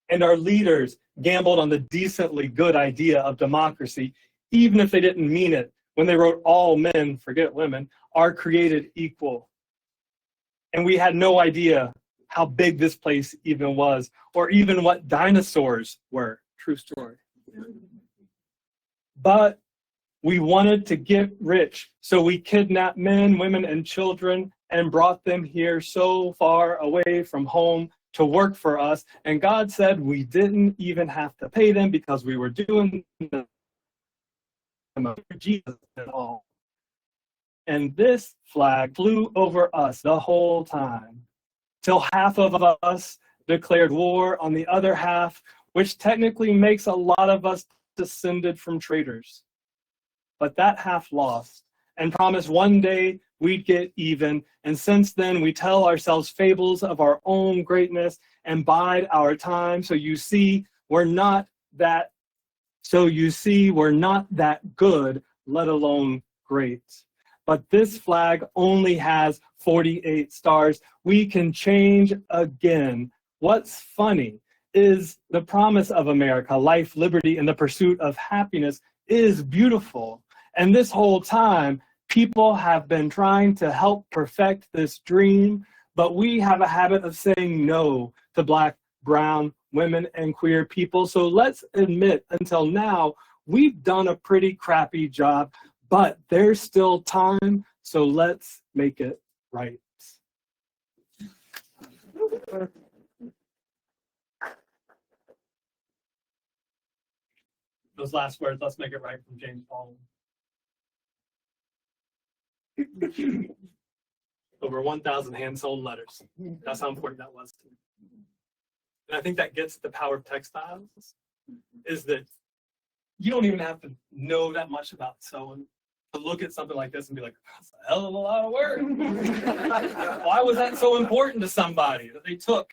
And our leaders gambled on the decently good idea of democracy, even if they didn't mean it, when they wrote all men, forget women, are created equal. And we had no idea how big this place even was, or even what dinosaurs were. True story. But we wanted to get rich, so we kidnapped men, women, and children and brought them here so far away from home to work for us. And God said we didn't even have to pay them because we were doing them for Jesus and all. And this flag flew over us the whole time, till half of us declared war on the other half, which technically makes a lot of us descended from traitors. But that half lost and promised one day we'd get even. And since then, we tell ourselves fables of our own greatness and bide our time. So you see, we're not that good, let alone great. But this flag only has 48 stars. We can change again. What's funny is the promise of America, life, liberty, and the pursuit of happiness is beautiful. And this whole time, people have been trying to help perfect this dream, but we have a habit of saying no to Black, brown, women, and queer people. So let's admit, until now, we've done a pretty crappy job, but there's still time, so let's make it right. Those last words, let's make it right, from James Paul. Over 1,000 hand-sewn letters. That's how important that was to me. And I think that gets the power of textiles, is that you don't even have to know that much about sewing to look at something like this and be like, that's a hell of a lot of work. Why was that so important to somebody that they took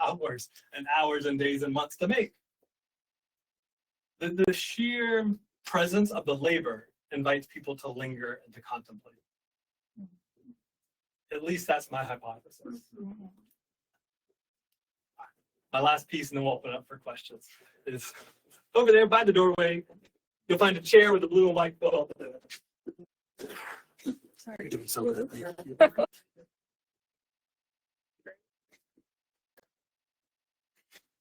hours and hours and days and months to make? The sheer presence of the labor invites people to linger and to contemplate. At least that's my hypothesis. My last piece, and then we'll open it up for questions, is over there by the doorway. You'll find a chair with a blue and white quilt. Sorry. You're doing so good.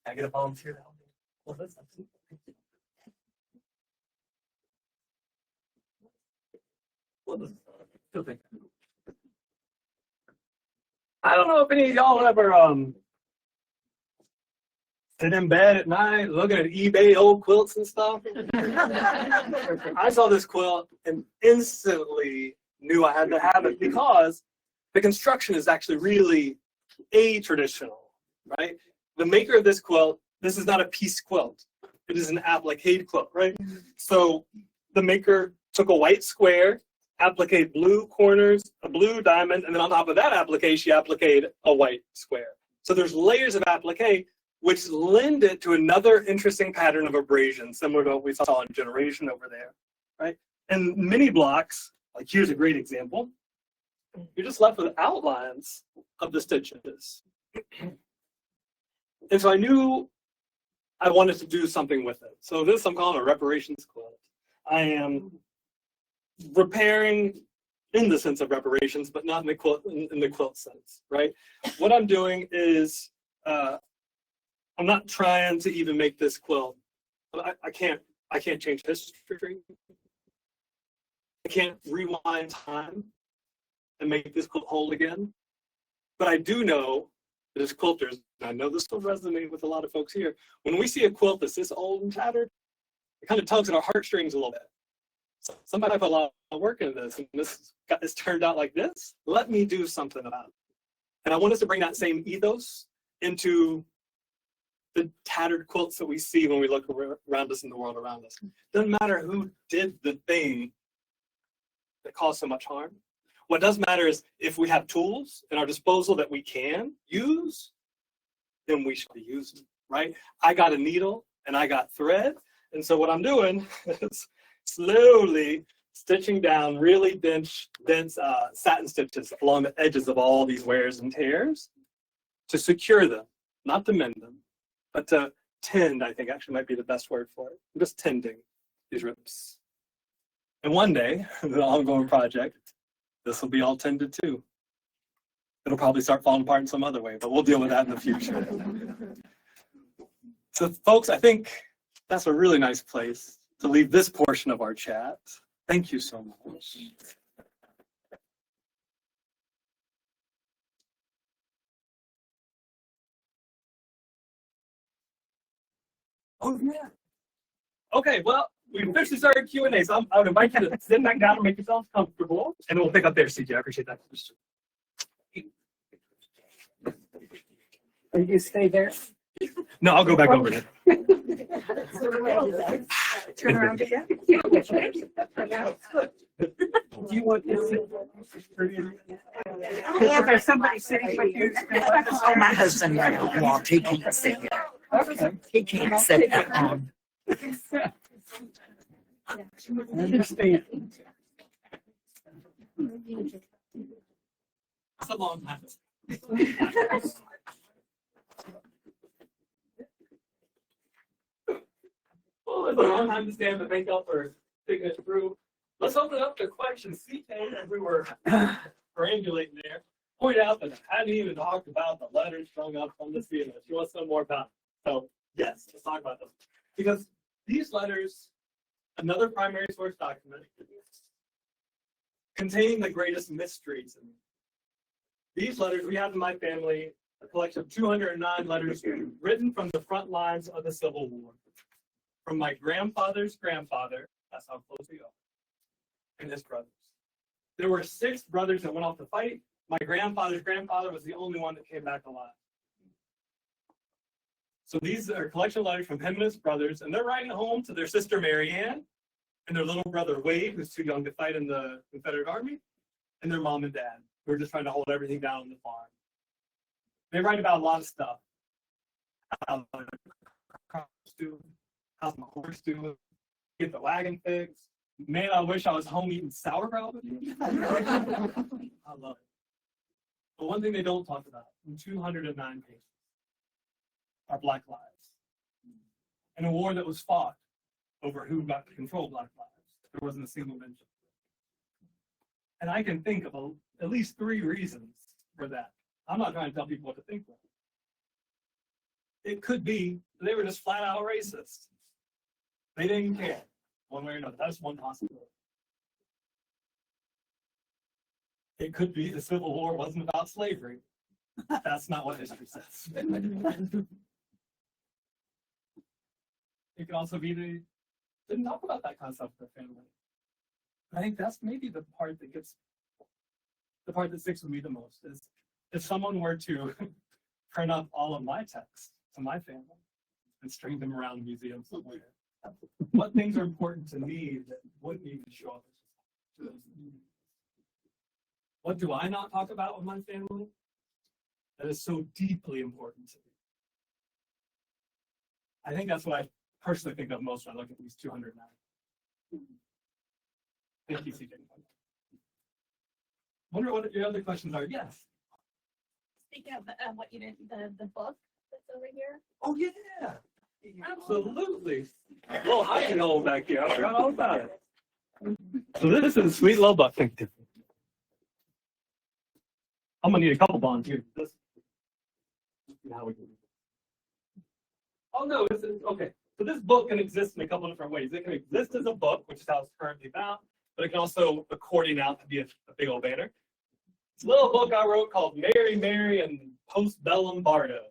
I get a volunteer to help me. Well, that's not too bad. I don't know if any of y'all ever sit in bed at night looking at eBay old quilts and stuff. I saw this quilt and instantly knew I had to have it because the construction is actually really traditional, right? The maker of this quilt, this is not a piece quilt. It is an applique quilt, right? So the maker took a white square, appliqued blue corners, a blue diamond, and then on top of that applique, she appliqued a white square. So there's layers of applique, which lend it to another interesting pattern of abrasion, similar to what we saw in Generation over there, right? And mini blocks, like here's a great example. You're just left with outlines of the stitches. And so I knew I wanted to do something with it. So this I'm calling a reparations quilt. I am repairing in the sense of reparations, but not in the quilt sense, right? What I'm doing is I'm not trying to even make this quilt. I can't change history. I can't rewind time and make this quilt whole again. But I do know that as quilters, and I know this will resonate with a lot of folks here, when we see a quilt that's this old and tattered, it kind of tugs at our heartstrings a little bit. So somebody put a lot of work into this, and this turned out like this. Let me do something about it. And I want us to bring that same ethos into the tattered quilts that we see when we look around us in the world around us. Doesn't matter who did the thing that caused so much harm. What does matter is if we have tools at our disposal that we can use, then we should be using, right? I got a needle and I got thread. And so what I'm doing is slowly stitching down really dense satin stitches along the edges of all these wears and tears to secure them, not to mend them, but to tend, I think actually might be the best word for it. I'm just tending these rips. And one day, the ongoing project, this will be all tended too. It'll probably start falling apart in some other way, but we'll deal with that in the future. So folks, I think that's a really nice place to leave this portion of our chat. Thank you so much. Oh yeah. Okay, well, we officially started Q&A, so I would invite you to sit back down and make yourselves comfortable, and we'll pick up there, CJ. I appreciate that. You stay there. No, I'll go back over there. Turn around again. Do you want this? Is there somebody sitting with you? Oh, my husband won't walk. He can't sit here. He can't sit at home. I understand. It's a long time. Well, it's a long time to stand, but thank y'all for taking us through. Let's open up to questions. CJ, as we were perambulating there, pointed out that I hadn't even talked about the letters strung up from the ceiling. She wants to know more about it. So, yes, let's talk about them. Because these letters, another primary source document, contain the greatest mysteries. These letters, we have in my family a collection of 209 letters written from the front lines of the Civil War. From my grandfather's grandfather, that's how close we are, and his brothers. There were 6 brothers that went off to fight. My grandfather's grandfather was the only one that came back alive. So these are a collection of letters from him and his brothers, and they're writing home to their sister Mary Ann and their little brother Wade, who's too young to fight in the Confederate Army, and their mom and dad, who are just trying to hold everything down on the farm. They write about a lot of stuff. How the crops do, how's my horse doing, get the wagon fixed. Man, I wish I was home eating sauerkraut with you. I love it. But one thing they don't talk about in 209 pages are Black lives. In a war that was fought over who got to control Black lives, there wasn't a single mention. And I can think of at least 3 reasons for that. I'm not trying to tell people what to think of. It could be they were just flat out racist. They didn't care one way or another. That's one possibility. It could be the Civil War wasn't about slavery. That's not what history says. It could also be they didn't talk about that kind of stuff with their family. I think that's maybe the part that sticks with me the most is if someone were to print up all of my texts to my family and string them around the museum somewhere, what things are important to me that wouldn't even show up? What do I not talk about with my family that is so deeply important to me? I think that's what I personally think of most when I look at these 209. Thank you, CJ. Wonder what your other questions are. Yes. Speaking of what you did, the book that's over here. Oh yeah. Absolutely. A little hiking hole back here. I forgot all about it. So this is sweet little buck. Thank you. I'm gonna need a couple bonds here. Now we can. Oh no, this is okay. So this book can exist in a couple different ways. It can exist as a book, which is how it's currently bound, but it can also accordion out to be a big old banner. It's a little book I wrote called Mary, Mary, and Postbellum Bardo.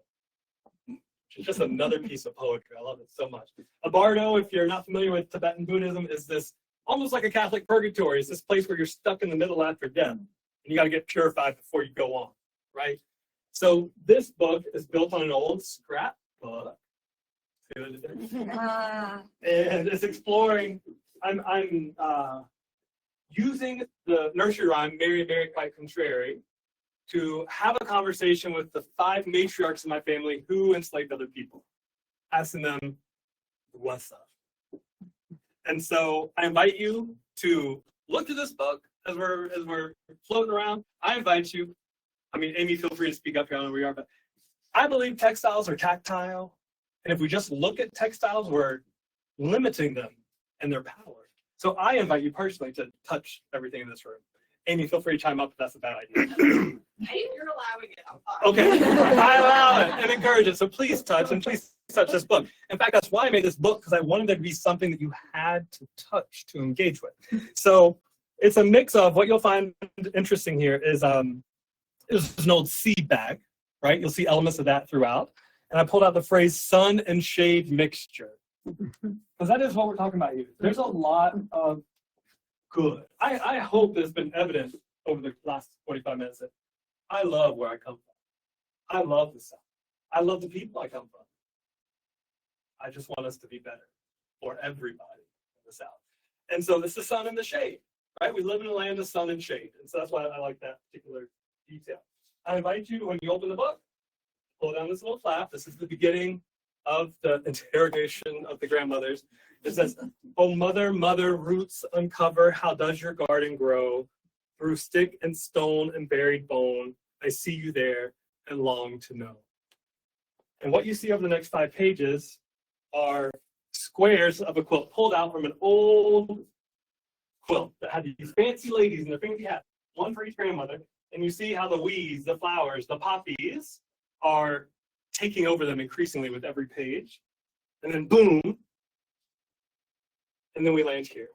It's just another piece of poetry. I love it so much. A bardo, if you're not familiar with Tibetan Buddhism, is this almost like a Catholic purgatory. It's this place where you're stuck in the middle after death, and you got to get purified before you go on, right? So this book is built on an old scrapbook. And it's exploring. I'm using the nursery rhyme "Mary, Mary, quite contrary" to have a conversation with the 5 matriarchs of my family who enslaved other people, asking them what's up. And so I invite you to look through this book as we're floating around. I invite you. I mean, Amy, feel free to speak up here. I don't know where you are, but I believe textiles are tactile. And if we just look at textiles, we're limiting them and their power. So I invite you personally to touch everything in this room. Amy, feel free to chime up if that's a bad idea. You're allowing it. I'm fine. Okay, I allow it and encourage it. So please touch, and please touch this book. In fact, that's why I made this book, because I wanted it to be something that you had to touch to engage with. So it's a mix of what you'll find interesting here is an old seed bag, right? You'll see elements of that throughout. And I pulled out the phrase sun and shade mixture, because that is what we're talking about here. There's a lot of good. I hope it's been evident over the last 45 minutes that I love where I come from. I love the South. I love the people I come from. I just want us to be better for everybody in the South. And so this is sun and the shade, right? We live in a land of sun and shade. And so that's why I like that particular detail. I invite you, when you open the book, pull down this little flap. This is the beginning of the interrogation of the grandmothers. It says, "Oh, mother, mother, roots uncover, how does your garden grow? Through stick and stone and buried bone, I see you there and long to know." And what you see over the next 5 pages are squares of a quilt pulled out from an old quilt that had these fancy ladies in their fancy hats, one for each grandmother. And you see how the weeds, the flowers, the poppies are taking over them increasingly with every page. And then boom, and then we land here.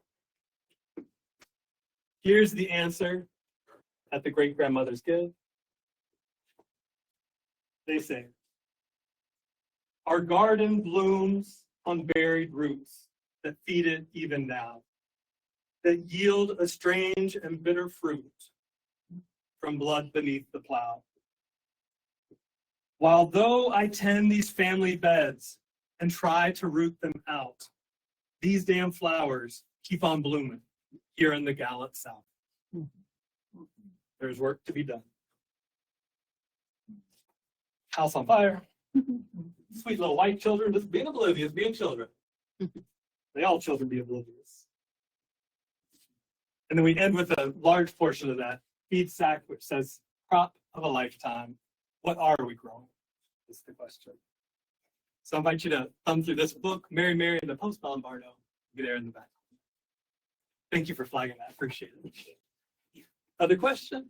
Here's the answer that the great-grandmothers give. They say, "Our garden blooms on buried roots that feed it even now, that yield a strange and bitter fruit from blood beneath the plow. While though I tend these family beds and try to root them out, these damn flowers keep on blooming here in the gallant South. There's work to be done." House on fire. Sweet little white children just being oblivious, being children. They all children be oblivious. And then we end with a large portion of that feed sack, which says, "Crop of a lifetime. What are we growing?" Is the question. So I invite you to thumb through this book, Mary, Mary, and the Postbellum Bardo. Be there in the back. Thank you for flagging that. Appreciate it. Other question?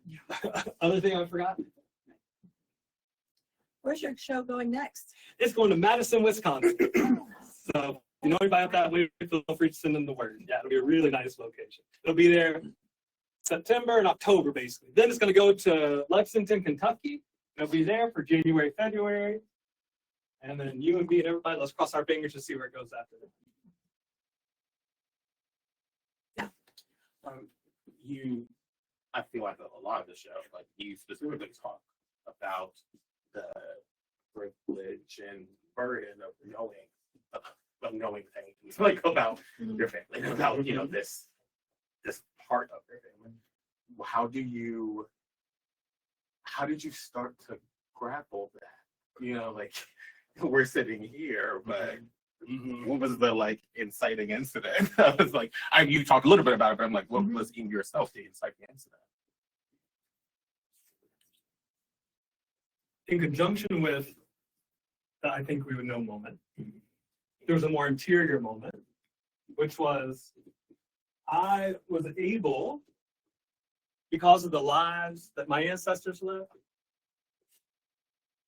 Other thing I forgot? Where's your show going next? It's going to Madison, Wisconsin. So if you know anybody up that way, feel free to send them the word. Yeah, it'll be a really nice location. It'll be there September and October, basically. Then it's going to go to Lexington, Kentucky. It'll be there for January, February. And then you and me and everybody, let's cross our fingers to see where it goes after that. I feel like a lot of the show, like you specifically talk about the privilege and burden of knowing things like about your family, about this part of your family. How did you start to grapple that? Like we're sitting here, but what was the inciting incident? I was like, you talked a little bit about it, but I'm like, what was in yourself the inciting incident? In conjunction with the I think we would know moment, there was a more interior moment, which was I was able, because of the lives that my ancestors lived,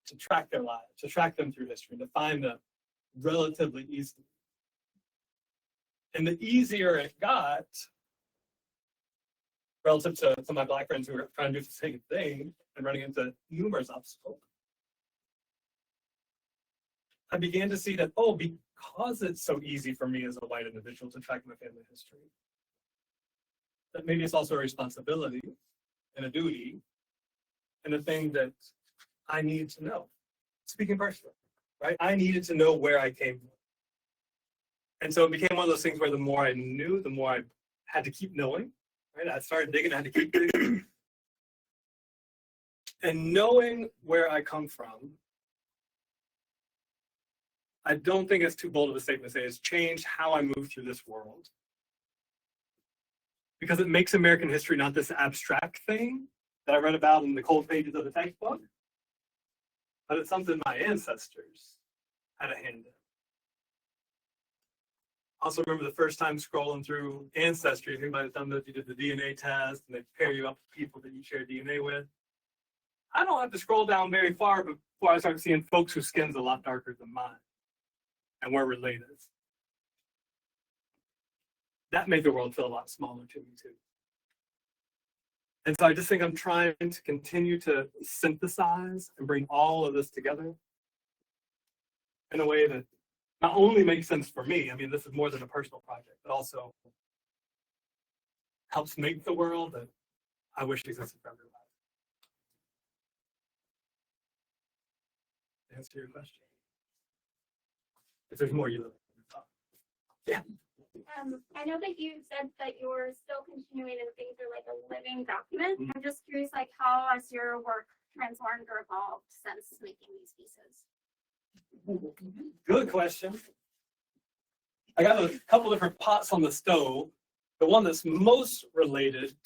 to track their lives, to track them through history, to find them relatively easily. And the easier it got, relative to my Black friends who were trying to do the same thing and running into numerous obstacles, I began to see that, oh, because it's so easy for me as a white individual to track my family history, that maybe it's also a responsibility and a duty and a thing that I need to know. Speaking personally, right? I needed to know where I came from. And so it became one of those things where the more I knew, the more I had to keep knowing, right? I started digging, I had to keep digging. And knowing where I come from, I don't think it's too bold of a statement to say it's changed how I move through this world. Because it makes American history not this abstract thing that I read about in the cold pages of the textbook, but it's something my ancestors had a hand in. Also remember the first time scrolling through Ancestry, if anybody's done this, you did the DNA test and they pair you up with people that you share DNA with. I don't have to scroll down very far before I start seeing folks whose skin's a lot darker than mine. And we're related. That made the world feel a lot smaller to me too. And so I just think I'm trying to continue to synthesize and bring all of this together in a way that not only makes sense for me, I mean, this is more than a personal project, but also helps make the world that I wish existed for everybody. Answer your question. If there's more, you know. Yeah. I know that you said that you're still continuing and things are like a living document. Mhm. I'm just curious, like, how has your work transformed or evolved since making these pieces? Good question. I got a couple different pots on the stove. The one that's most related,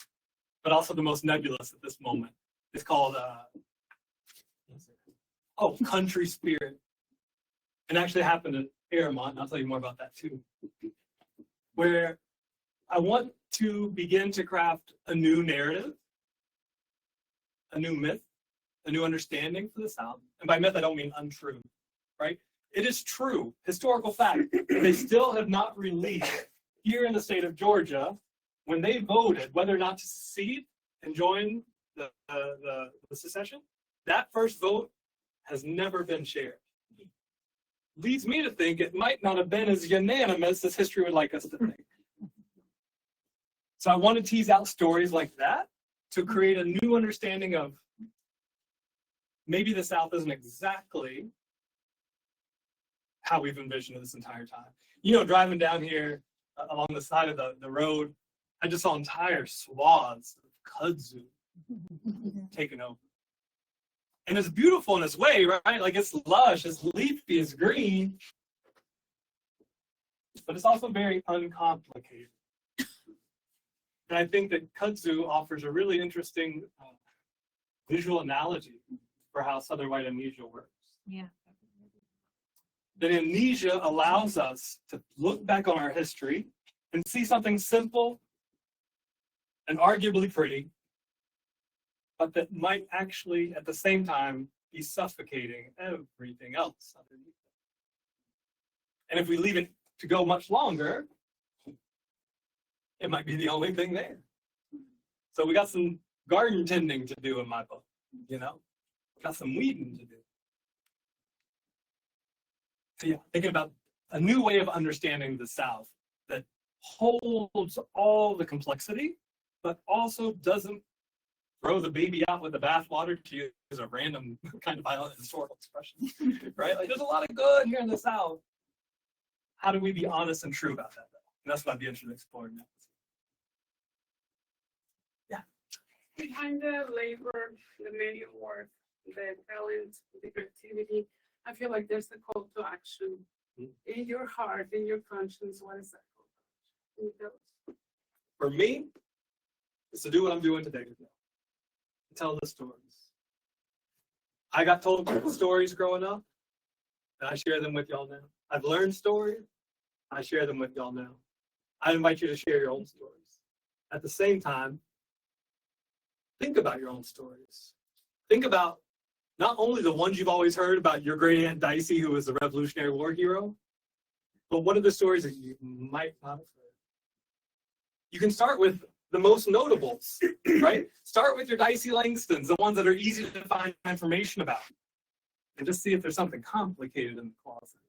but also the most nebulous at this moment, is called Country Spirit. And actually happened at Aramont, and I'll tell you more about that too. Where I want to begin to craft a new narrative, a new myth, a new understanding for the South. And by myth, I don't mean untrue, right? It is true, historical fact. They still have not released here in the state of Georgia, when they voted whether or not to secede and join the secession, that first vote has never been shared. Leads me to think it might not have been as unanimous as history would like us to think. So I want to tease out stories like that to create a new understanding of maybe the South isn't exactly how we've envisioned this entire time. You know, driving down here along the side of the road, I just saw entire swaths of kudzu taken over. And it's beautiful in its way, right? Like it's lush, it's leafy, it's green. But it's also very uncomplicated. And I think that kudzu offers a really interesting visual analogy for how Southern white amnesia works. Yeah. That amnesia allows us to look back on our history and see something simple and arguably pretty, but that might actually, at the same time, be suffocating everything else underneath it. And if we leave it to go much longer, it might be the only thing there. So we got some garden tending to do in my book, you know? Got some weeding to do. So yeah, thinking about a new way of understanding the South that holds all the complexity, but also doesn't throw the baby out with the bathwater, to use a random kind of violent historical expression, right? Like there's a lot of good here in the South. How do we be honest and true about that, though? And that's what I'd be interested in exploring next. Yeah. Behind the labor, the manual work, the talent, the creativity, I feel like there's a call to action. In your heart, in your conscience, what is that call to action? For me, it's to do what I'm doing today. Tell the stories. I got told stories growing up, and I share them with y'all now. I've learned stories. I share them with y'all now. I invite you to share your own stories. At the same time, think about your own stories. Think about not only the ones you've always heard about your great aunt Dicey, who was the Revolutionary War hero, but what are the stories that you might not have heard? You can start with the most notables, right? Start with your Dicey Langstons, the ones that are easy to find information about, and just see if there's something complicated in the closet.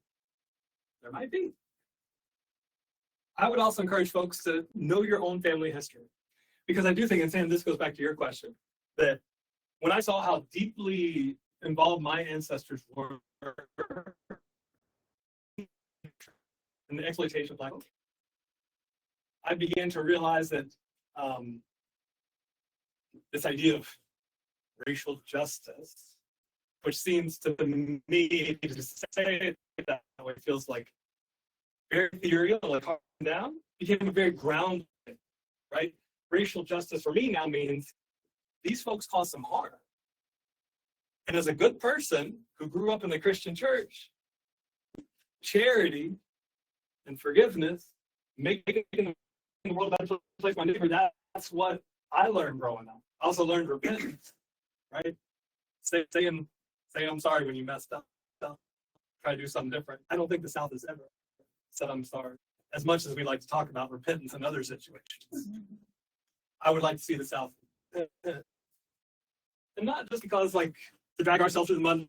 There might be. I would also encourage folks to know your own family history, because I do think, and Sam, this goes back to your question, that when I saw how deeply involved my ancestors were in the exploitation of Black folks, I began to realize that this idea of racial justice, which seems to me to say it that way feels like very ethereal, like hard down, became a very grounded, right? Racial justice for me now means these folks caused some harm. And as a good person who grew up in the Christian church, charity and forgiveness, making the world a better place for my neighbor, that's what I learned growing up. I also learned repentance, right? Saying I'm sorry when you messed up. Try to do something different. I don't think the South has ever said I'm sorry, as much as we like to talk about repentance in other situations. I would like to see the South, and not just because like to drag ourselves through the mud.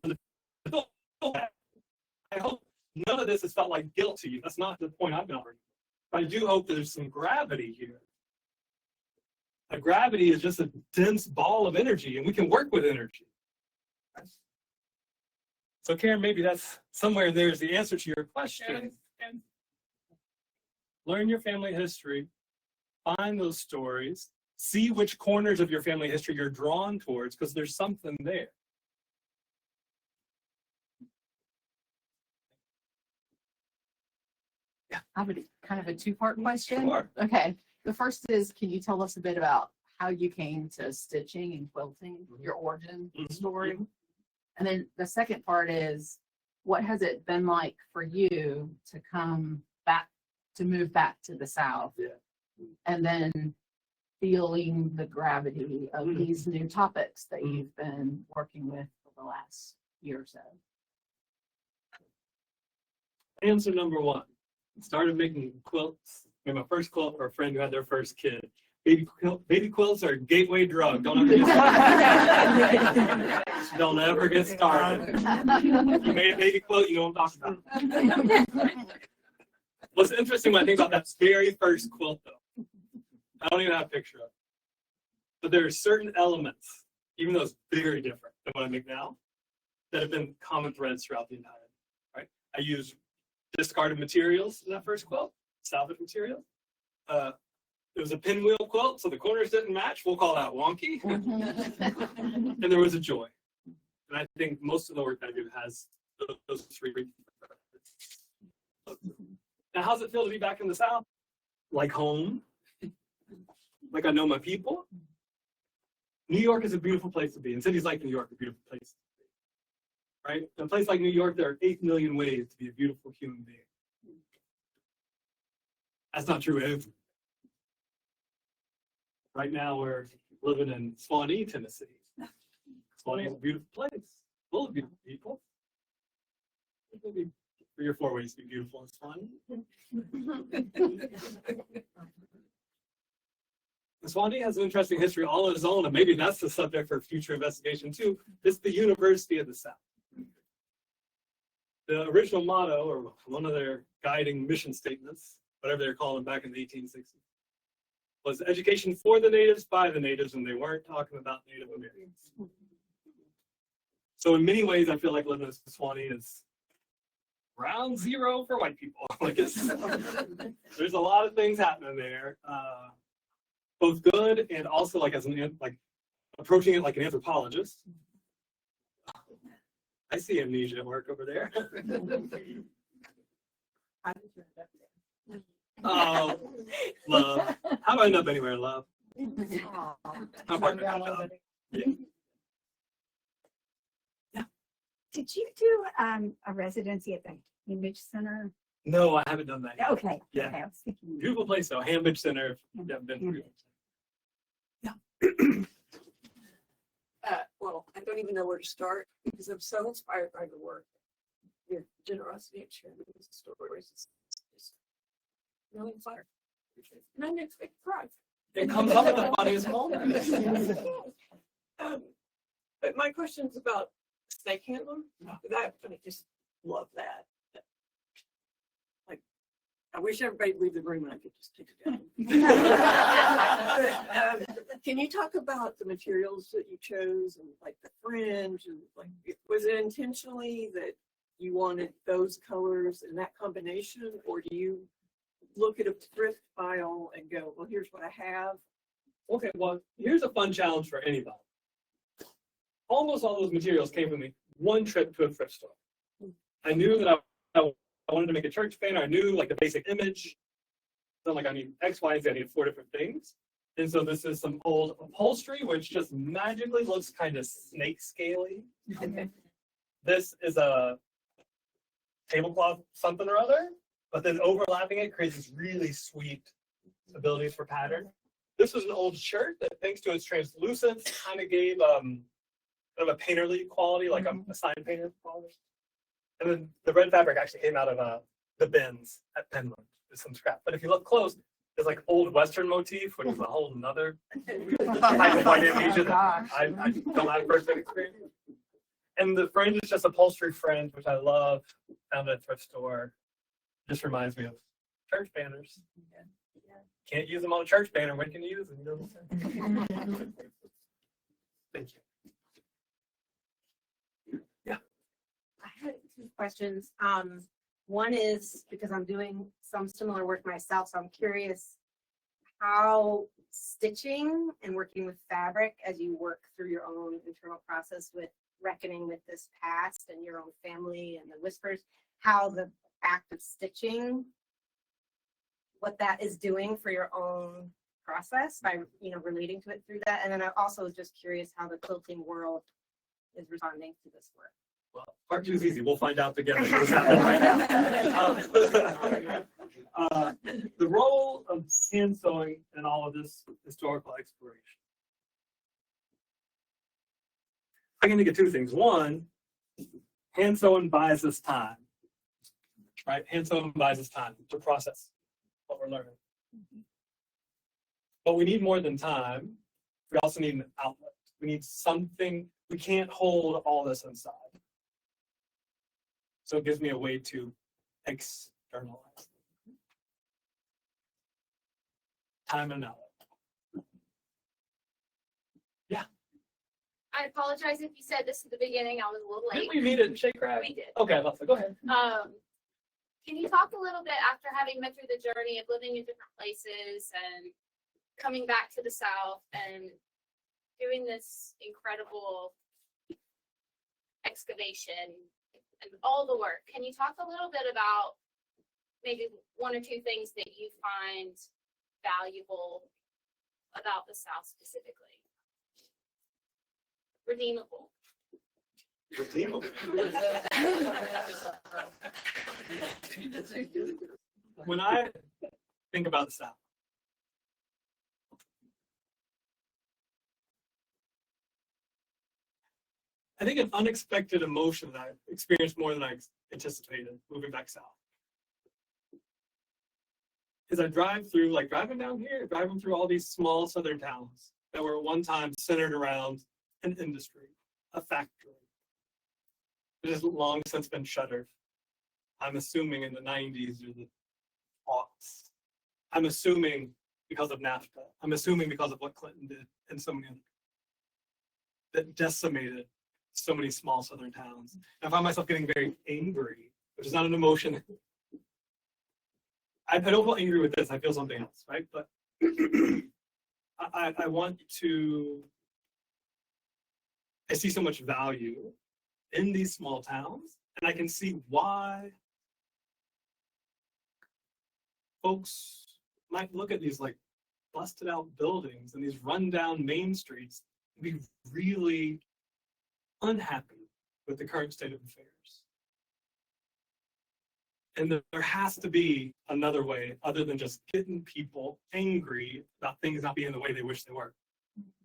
I hope none of this has felt like guilt to you. That's not the point I've been arguing. But I do hope there's some gravity here. A gravity is just a dense ball of energy, and we can work with energy. So Karen, maybe that's somewhere there's the answer to your question. Learn your family history, find those stories, see which corners of your family history you're drawn towards, because there's something there. I have kind of a two-part question. Sure. Okay. The first is, can you tell us a bit about how you came to stitching and quilting, your origin story? And then the second part is, what has it been like for you to come back, to move back to the South? Yeah. And then feeling the gravity of these new topics that you've been working with for the last year or so. Answer number one. Started making quilts. Made my first quilt for a friend who had their first kid. Baby quilts are a gateway drug. Don't ever get started. Don't ever get started. You made a baby quilt, you know what I'm talking about. What's interesting when I think about that very first quilt, though, I don't even have a picture of it. But there are certain elements, even though it's very different than what I make now, that have been common threads throughout the entire, right? I used discarded materials in that first quilt, salvage material. It was a pinwheel quilt, so the corners didn't match. We'll call that wonky. And there was a joy. And I think most of the work that I do has those three. Now, how's it feel to be back in the South? Like home. Like I know my people. New York is a beautiful place to be, and cities like New York are beautiful places to be. Right? In a place like New York, there are 8 million ways to be a beautiful human being. That's not true everywhere. Right now, we're living in Swanee, Tennessee. Swanee is a beautiful place, full of beautiful people. Maybe 3 or 4 ways to be beautiful in Swanee. And Swanee has an interesting history all of its own, and maybe that's the subject for future investigation too. It's the University of the South. The original motto, or one of their guiding mission statements, whatever they're calling back in the 1860s, was education for the natives, by the natives, and they weren't talking about Native Americans. So in many ways, I feel like living in Swanee is ground zero for white people. Like there's a lot of things happening there, both good and also like as like approaching it like an anthropologist. I see amnesia at work over there. Oh, love. How do I end up anywhere, love? I'm part of that job. Yeah. Did you do a residency at the Image Center? No, I haven't done that yet. Okay. Yeah. Okay, I was thinking. Beautiful place though, Hambridge Center. If you haven't been through. Well, I don't even know where to start because I'm so inspired by your work. Your generosity of sharing these stories is just really fire. And I didn't expect to cry. It comes up at the funniest moment. But my question's about snake handler. That, I just love that. Like, I wish everybody would leave the room and I could just take it down. Can you talk about the materials that you chose and like the fringe and like, was it intentionally that you wanted those colors and that combination, or do you look at a thrift file and go, well, here's what I have? Okay, well, here's a fun challenge for anybody. Almost all those materials came from me one trip to a thrift store. I knew that I wanted to make a church banner. I knew like the basic image. So I'm like, I need X, Y, and Z. I need 4 different things. And so this is some old upholstery, which just magically looks kind of snake scaly. This is a tablecloth something or other, but then overlapping it creates this really sweet abilities for pattern. This was an old shirt that, thanks to its translucence, kind of gave kind of a painterly quality, like a sign painter quality. And then the red fabric actually came out of the bins at Penland with some scrap. But if you look close, there's like old Western motif, which is a whole nother type of white amnesia that I don't have first-hand experience. And the fringe is just upholstery fringe, which I love, found at a thrift store. Just reminds me of church banners. Can't use them on a church banner. When can you use them? You know what I'm saying? Thank you. Yeah. I had 2 questions. One is because I'm doing some similar work myself, so I'm curious how stitching and working with fabric as you work through your own internal process with reckoning with this past and your own family and the whispers, how the act of stitching, what that is doing for your own process by, relating to it through that. And then I also was just curious how the quilting world is responding to this work. Well, part 2 is easy. We'll find out together what's happening right now. The role of hand sewing in all of this historical exploration. I'm going to get 2 things. One, hand sewing buys us time, right? Hand sewing buys us time to process what we're learning. But we need more than time. We also need an outlet. We need something. We can't hold all this inside. So it gives me a way to externalize. Time and outlet. Yeah. I apologize if you said this at the beginning. I was a little late. Did we meet at Shake Crab? We did. Okay, Alexa, go ahead. Can you talk a little bit after having been through the journey of living in different places and coming back to the South and doing this incredible excavation and all the work? Can you talk a little bit about maybe 1 or 2 things that you find valuable about the South specifically? Redeemable. When I think about the South, I think an unexpected emotion that I experienced more than I anticipated moving back south is I drive through, like driving down here, driving through all these small southern towns that were at one time centered around an industry, a factory. It has long since been shuttered. I'm assuming in the 90s or the aughts. I'm assuming because of NAFTA. I'm assuming because of what Clinton did and so many others that decimated so many small southern towns. And I find myself getting very angry, which is not an emotion. I don't feel angry with this. I feel something else, right? But I want to. I see so much value in these small towns, and I can see why folks might look at these like busted out buildings and these rundown main streets and be really unhappy with the current state of affairs. And there has to be another way other than just getting people angry about things not being the way they wish they were.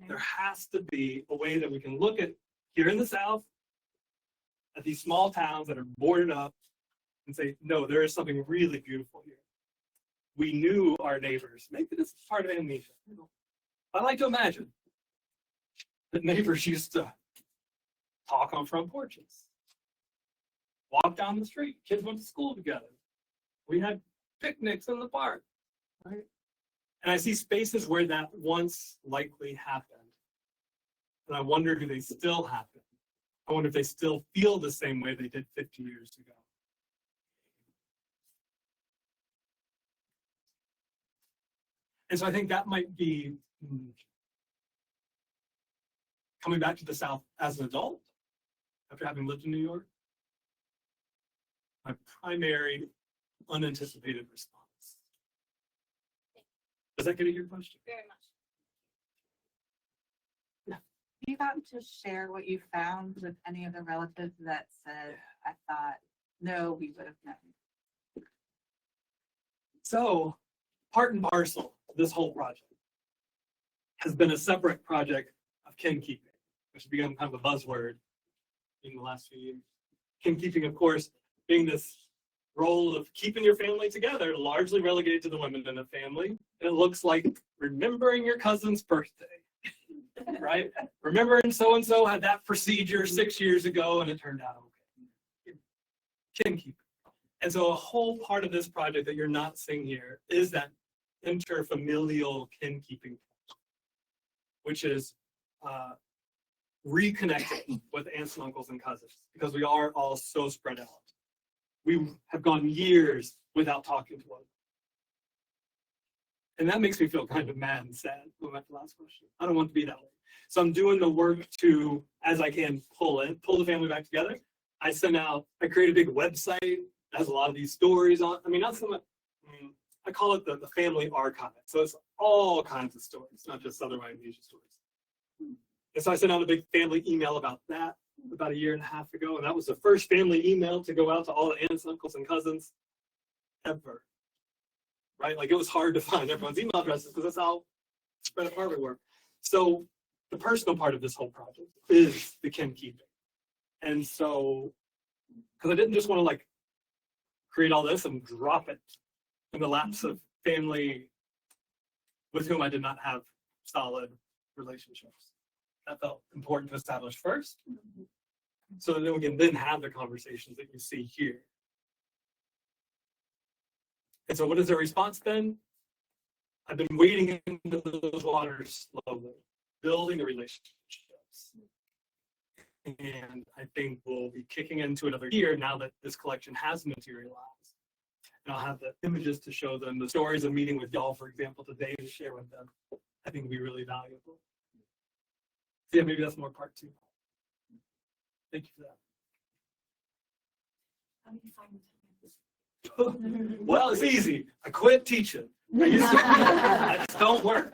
There has to be a way that we can look at here in the South, at these small towns that are boarded up, and say, no, there is something really beautiful here. We knew our neighbors. Maybe this is part of amnesia. I like to imagine that neighbors used to talk on front porches, walk down the street. Kids went to school together. We had picnics in the park, right? And I see spaces where that once likely happened. And I wonder, do they still happen? I wonder if they still feel the same way they did 50 years ago. And so I think that might be coming back to the South as an adult, after having lived in New York, my primary unanticipated response. Does that get at your question? Very much. You got to share what you found with any of the relatives that said, I thought, no, we would have known. So, part and parcel of this whole project has been a separate project of kin keeping, which has become kind of a buzzword in the last few years. Kin keeping, of course, being this role of keeping your family together, largely relegated to the women in the family. And it looks like remembering your cousin's birthday, right? Remembering so-and-so had that procedure 6 years ago and it turned out okay. Kin keeping. And so a whole part of this project that you're not seeing here is that interfamilial kin keeping, which is reconnecting with aunts and uncles and cousins, because we are all so spread out. We have gone years without talking to one. And that makes me feel kind of mad and sad. Going back to the last question. I don't want to be that way. So I'm doing the work to, as I can, pull the family back together. I create a big website that has a lot of these stories on. I mean, not so much, I call it the family archive. So it's all kinds of stories, not just Southern White Amnesia stories. And so I sent out a big family email about that about 1.5 years ago. And that was the first family email to go out to all the aunts, uncles, and cousins ever. Right? Like, it was hard to find everyone's email addresses because that's how spread apart we were. So the personal part of this whole project is the kin keeping. And so, because I didn't just want to like create all this and drop it in the laps of family with whom I did not have solid relationships. That felt important to establish first, so that we can then have the conversations that you see here. And so what is the response then? I've been wading into those waters slowly, building the relationships. And I think we'll be kicking into another year now that this collection has materialized. And I'll have the images to show them, the stories of meeting with y'all, for example, today to share with them. I think will be really valuable. So yeah, maybe that's more part 2. Thank you for that. Well, it's easy. I quit teaching. I just don't work.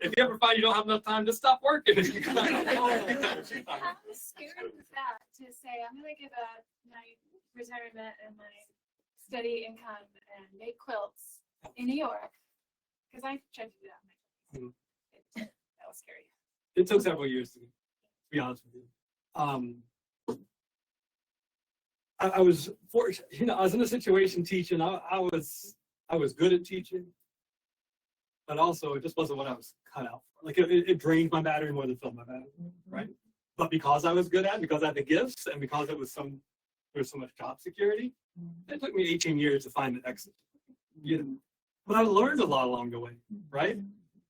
If you ever find you don't have enough time, just stop working. How scary is that to say, I'm going to give up my retirement and my steady income and make quilts in New York? Because I tried to do that. That was scary. It took several years to be honest with you. I was fortunate, I was in a situation teaching. I was good at teaching, but also it just wasn't what I was cut out for. Like it drained my battery more than filled my battery, right? But because I was good at it, because I had the gifts, and because there was so much job security, it took me 18 years to find an exit. But I learned a lot along the way, right?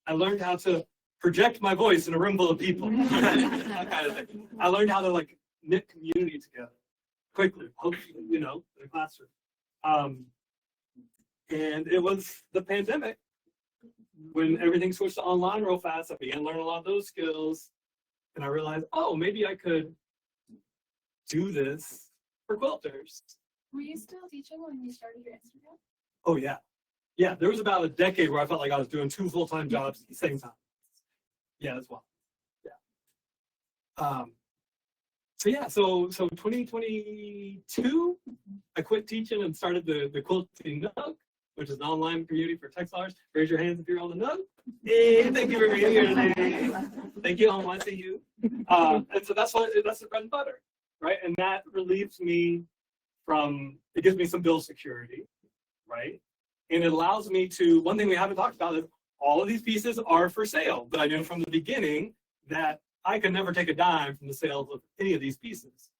I learned how to project my voice in a room full of people. That kind of thing. I learned how to like knit community together quickly, hopefully, in the classroom. And it was the pandemic when everything switched to online real fast. I began to learn a lot of those skills, and I realized, oh, maybe I could do this for quilters. Were you still teaching when you started your Instagram? Oh yeah. Yeah, there was about a decade where I felt like I was doing 2 full-time jobs at the same time. Yeah, as well. Yeah. So yeah, so 2022, I quit teaching and started the Quilting Nook, which is an online community for textiles. Raise your hands if you're on the Nook. Hey, thank you for being here today. Thank you, I see you. And so that's the bread and butter, right? And that relieves me from, it gives me some bill security, right? And it allows me to, one thing we haven't talked about is all of these pieces are for sale, but I knew from the beginning that I could never take a dime from the sales of any of these pieces,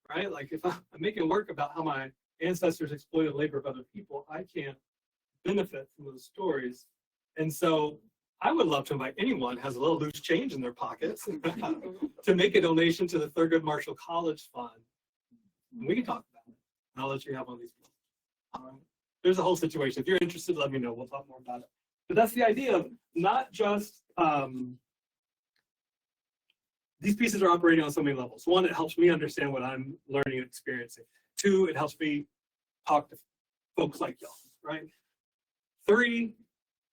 right? Like if I'm making work about how my ancestors exploited labor of other people, I can't benefit from those stories. And so I would love to invite anyone who has a little loose change in their pockets to make a donation to the Thurgood Marshall College Fund. And we can talk about it. And I'll let you have one of these people. There's a whole situation. If you're interested, let me know. We'll talk more about it. But that's the idea of not just these pieces are operating on so many levels. One, it helps me understand what I'm learning and experiencing. Two, it helps me talk to folks like y'all, right? Three,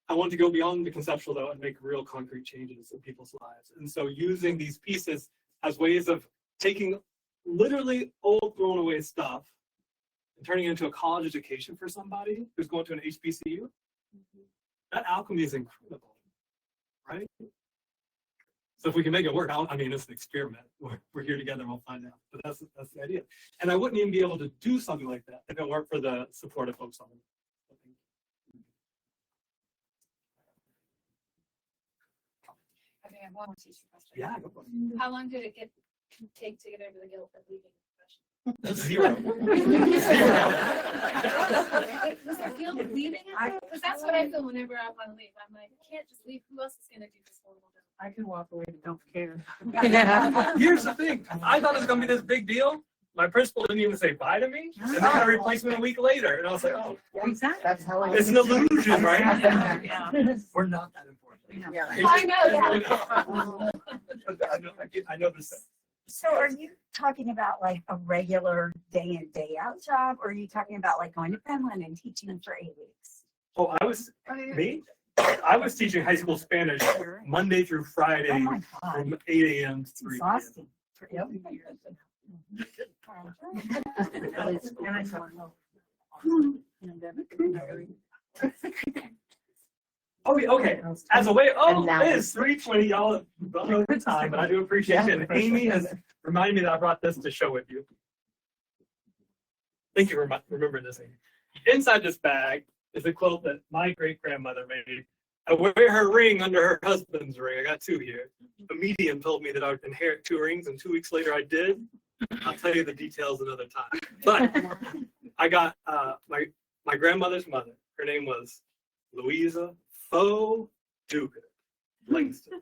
I want to go beyond the conceptual though and make real concrete changes in people's lives. And so using these pieces as ways of taking literally old thrown away stuff and turning it into a college education for somebody who's going to an HBCU, that alchemy is incredible, right? So if we can make it work, I mean, it's an experiment. We're here together and we'll find out. But that's the idea. And I wouldn't even be able to do something like that if it weren't for the support of folks on it. Okay, I have one more teacher question. Yeah, go for it. How long did it take to get over the guilt of leaving the profession? Zero. Was there guilt of leaving it? Because that's what I feel whenever I want to leave. I'm like, I can't just leave. Who else is going to do this horrible job? I can walk away and don't care. Here's the thing. I thought it was going to be this big deal. My principal didn't even say bye to me. And then I replaced me a week later. And I was like, oh, That's how it's an illusion, right? Yeah. We're not that important. Yeah. I know that. I know this. So are you talking about like a regular day in, day out job? Or are you talking about like going to Finland and teaching for 8 weeks? Oh, I was teaching high school Spanish Monday through Friday Oh my God. from 8 a.m. to It's 3 exhausting. For Yep. 8 years. Oh, okay. As a way, And now it is 3:20. Y'all don't know the time, but I do appreciate it. And Amy has reminded me that I brought this to show with you. Thank you for remembering this, Amy. Inside this bag is a quilt that my great-grandmother made. I wear her ring under her husband's ring. I got two here. A medium told me that I would inherit 2 rings, and 2 weeks later I did. I'll tell you the details another time. But I got my grandmother's mother. Her name was Louisa Faux Duca Langston.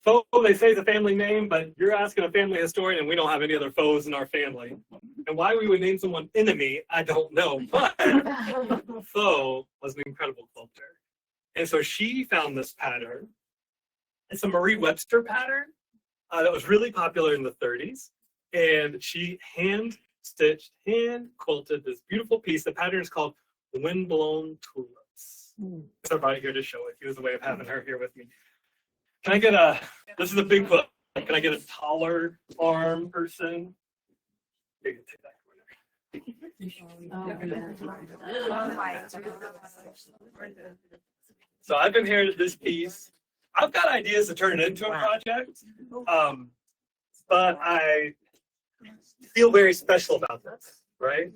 Faux, they say is a family name, but you're asking a family historian, and we don't have any other foes in our family. And why we would name someone enemy, I don't know. But Faux was an incredible quilter. And so she found this pattern. It's a Marie Webster pattern that was really popular in the 30s. And she hand-stitched, hand-quilted this beautiful piece. The pattern is called Windblown Tulips. So I'm right here to show it. It was a way of having her here with me. Can I get this is a big quilt. Can I get a taller arm person? You can take that corner. So I've inherited this piece. I've got ideas to turn it into a project, but I feel very special about this, right?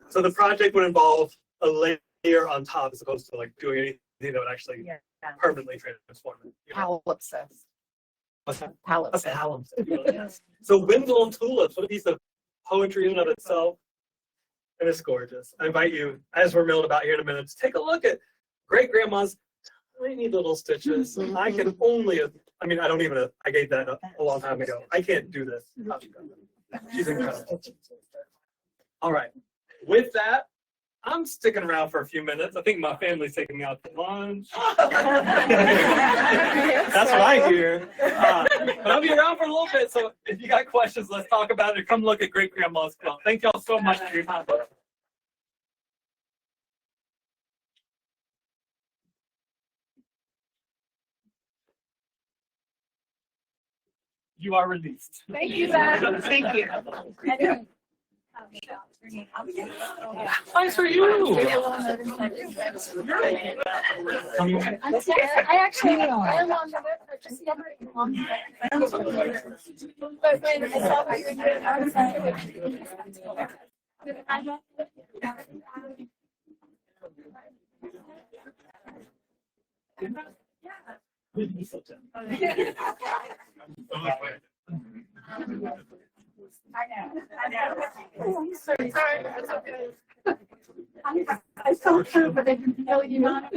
So the project would involve a layer on top as opposed to like doing anything that would actually permanently transform it. You know? Palimpsest. What's that? Palimpsest. A palimpsest, yes. So Windblown Tulips, what a piece of poetry in and of itself. And it's gorgeous. I invite you, as we're milling about here in a minute, to take a look at great-grandma's tiny little stitches. I can only, I mean, I gave that a long time ago. I can't do this. She's incredible. All right. With that, I'm sticking around for a few minutes. I think my family's taking me out to lunch. That's what I hear. But I'll be around for a little bit. So if you got questions, let's talk about it. Come look at great-grandma's quilt. Thank y'all so much for your time. You are released. Thank you, Zach. Thank you. Nice for you. I actually am on the web, but just never on the but when I saw what you're doing, I was Sorry, that's okay. I felt true, but I didn't know you not.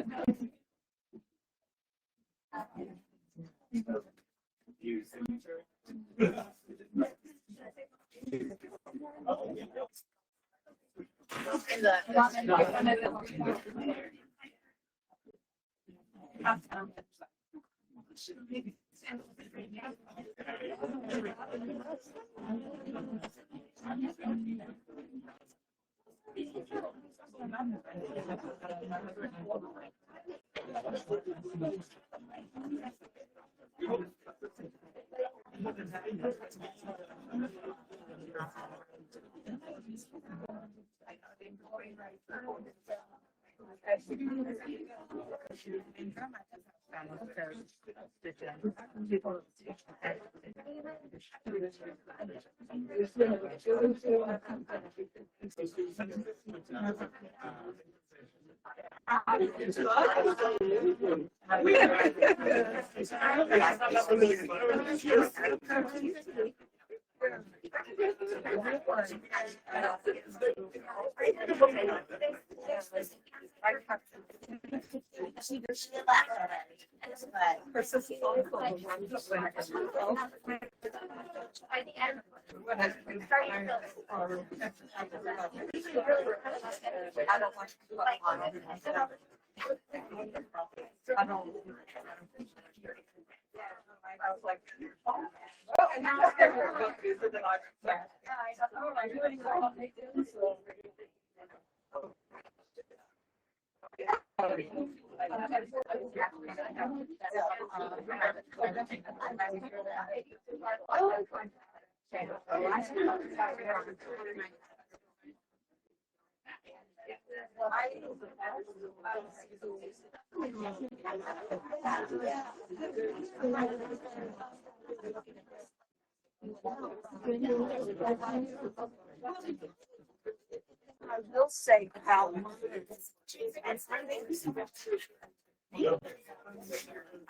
I will say how.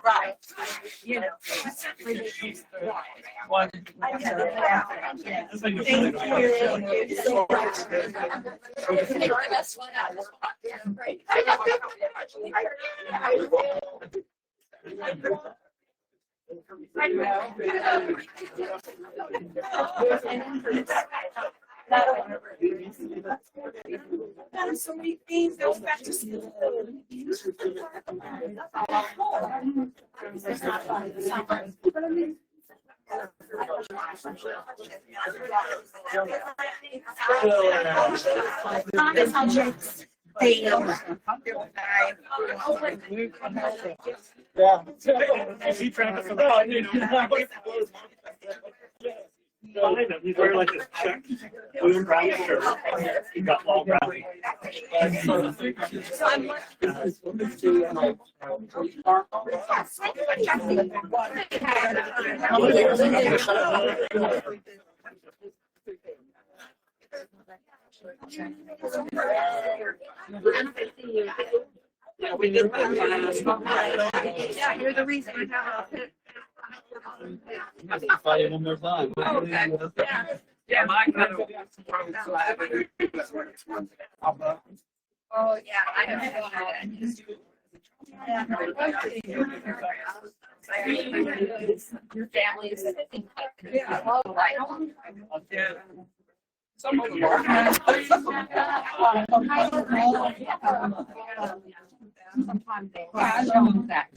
Right. You know. So many things go back to school. He's wearing like this check blue and brown shirt. He got all brown. Yeah, we did that. Yeah, you're the reason I have a Fight it one more time. Yeah, mine kind of. Oh, yeah, I don't know. Your family is. Yeah. Some of them are. Sometimes they. I know that.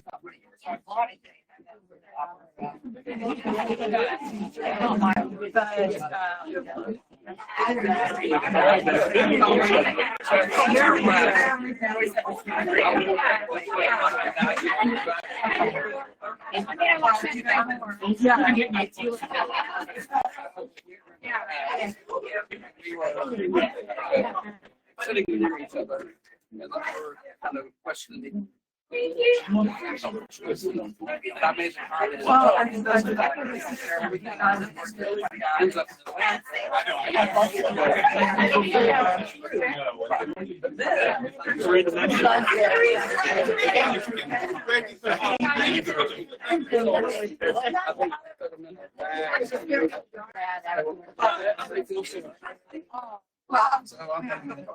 Sitting near each other, and then we're kind of questioning. That made it hard. Ends up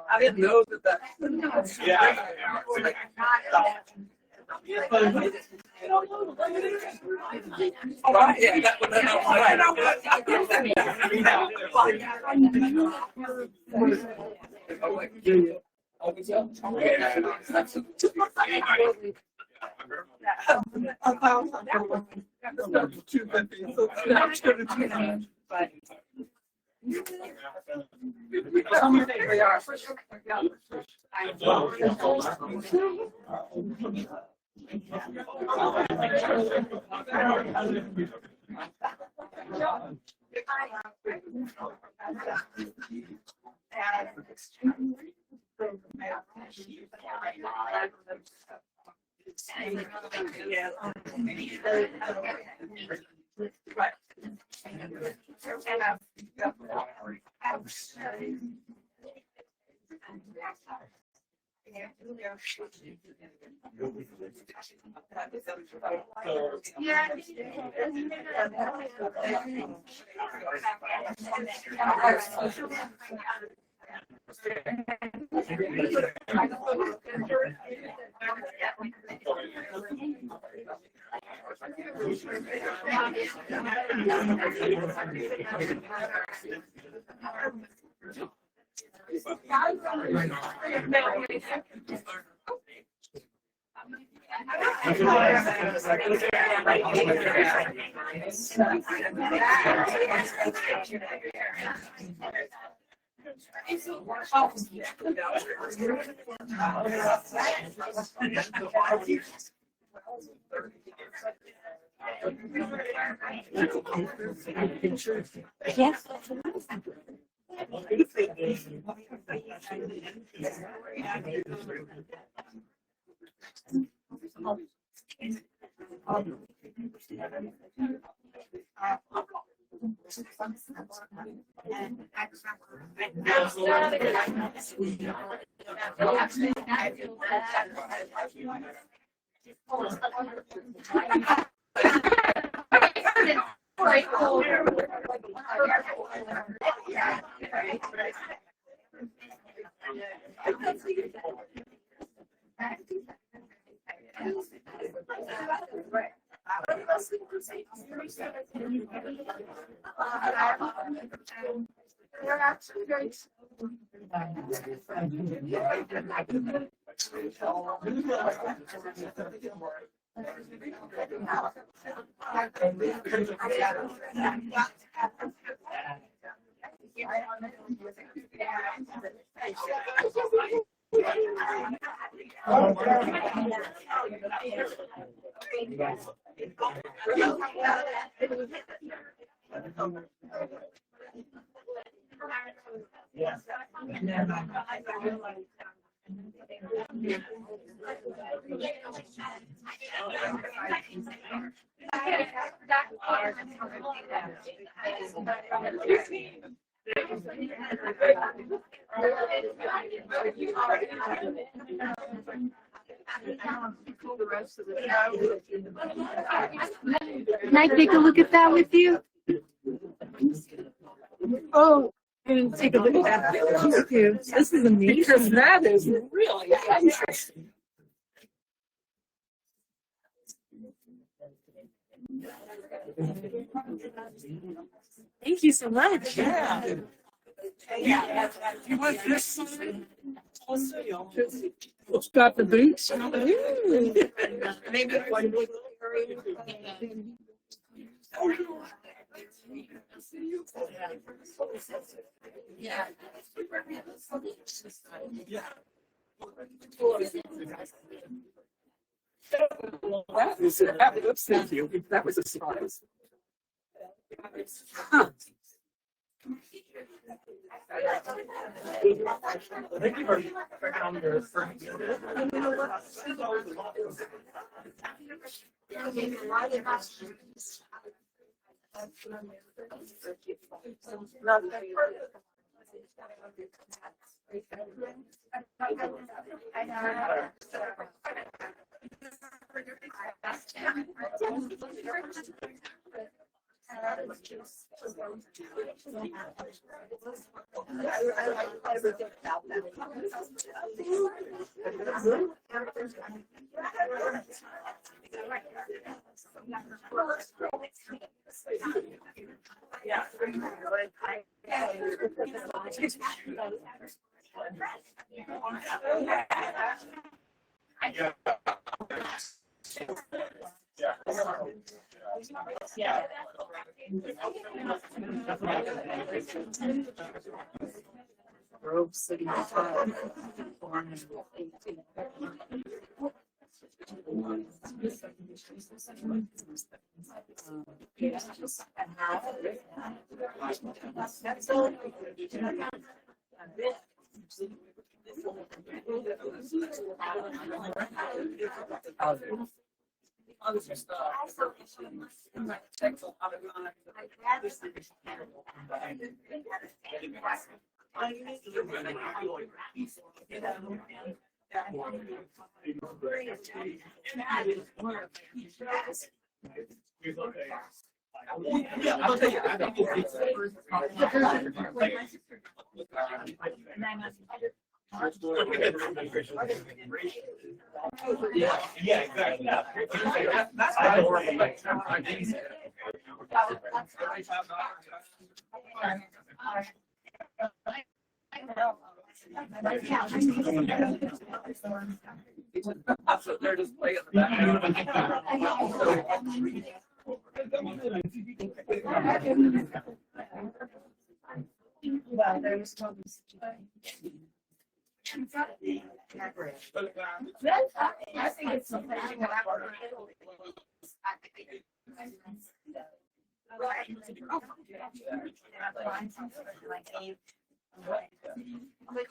I didn't know that. Yeah. All right, yeah, that would Yes. They're actually very. Can I take a look at that with you? Oh, and take a look at that. This is amazing. Because that is really interesting. Thank you so much. Yeah. You want this? It's got the boots. Maybe one. Yeah. That was a fabulous. Thank you. That was a surprise. Thank you for coming here. Grove City Hall, born in 18. Yeah, I'll tell you. I think it's yeah, exactly. That's why I work like they're just playing in the I think it's something like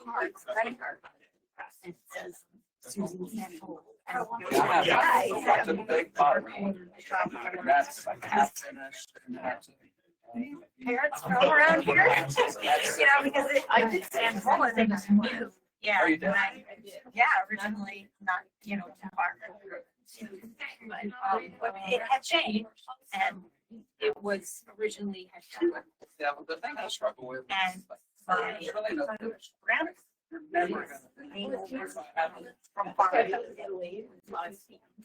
cards, credit card. It says Susan Sample. That's a big part. Parents from around here, you know, because I did San Paul and they just moved. Yeah, and originally not, you know, too far. But it had changed and it was originally had two. Yeah, well, the thing I struggle with. And my grandparents from far Italy.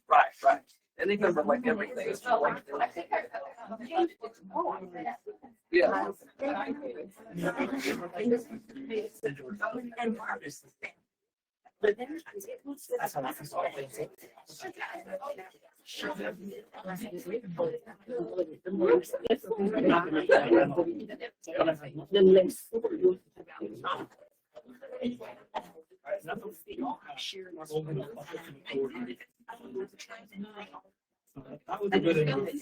Right. And they remember like everything. It's like, yeah. And That was a good interview.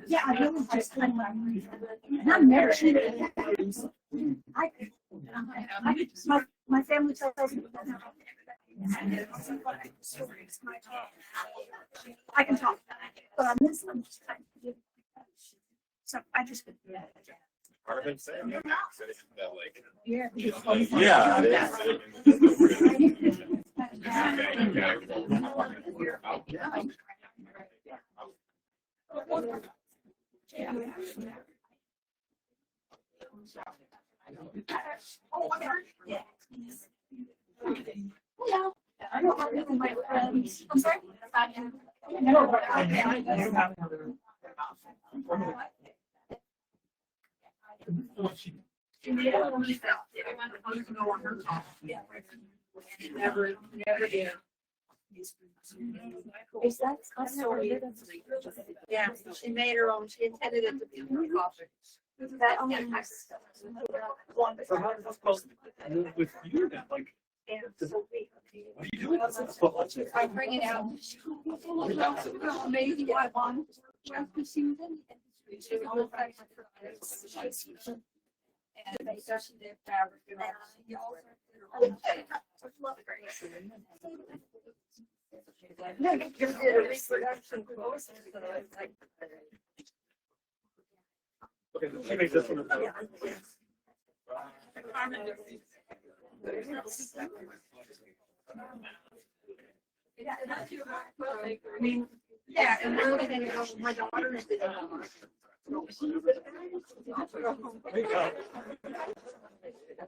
yeah, I really just I'm never my family tells me I can talk, but on this one, so I just. Yeah. Hello. I don't know my friends. I'm sorry. Never did. Is that? I've never heard of Yeah, she made her own, she intended it to be a coffee. that. Oh, nice. So how does this supposed to move with you then? Like, what are you doing? I bring it out. Maybe I want. And they just did fabric. No, you just did a reproduction course. Okay, let me make this one. I mean, yeah, and we're looking at it, my daughter is.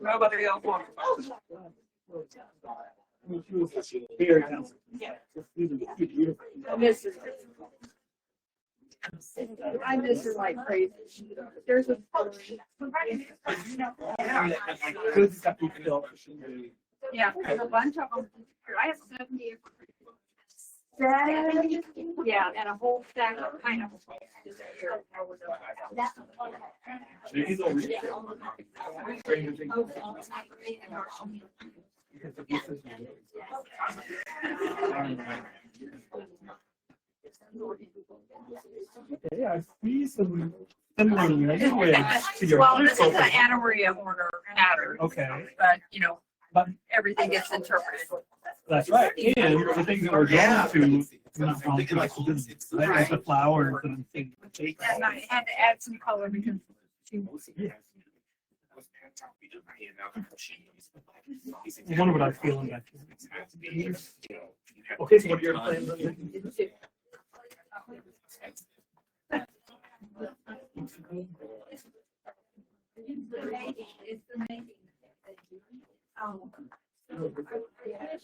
Nobody else wants. Very nice. I miss her like crazy. There's a. Yeah, there's a bunch of them. I have 70. Yeah, and a whole stack of pineapples. Okay, I see some similarities to your. Well, this is an Anna order pattern. Okay, But, you know, but everything gets interpreted. that's right. And the things that we're going to, like the flowers and things. And I had to add some color because. Yeah. I wonder what I'm feeling back here. Okay, so what are your plans?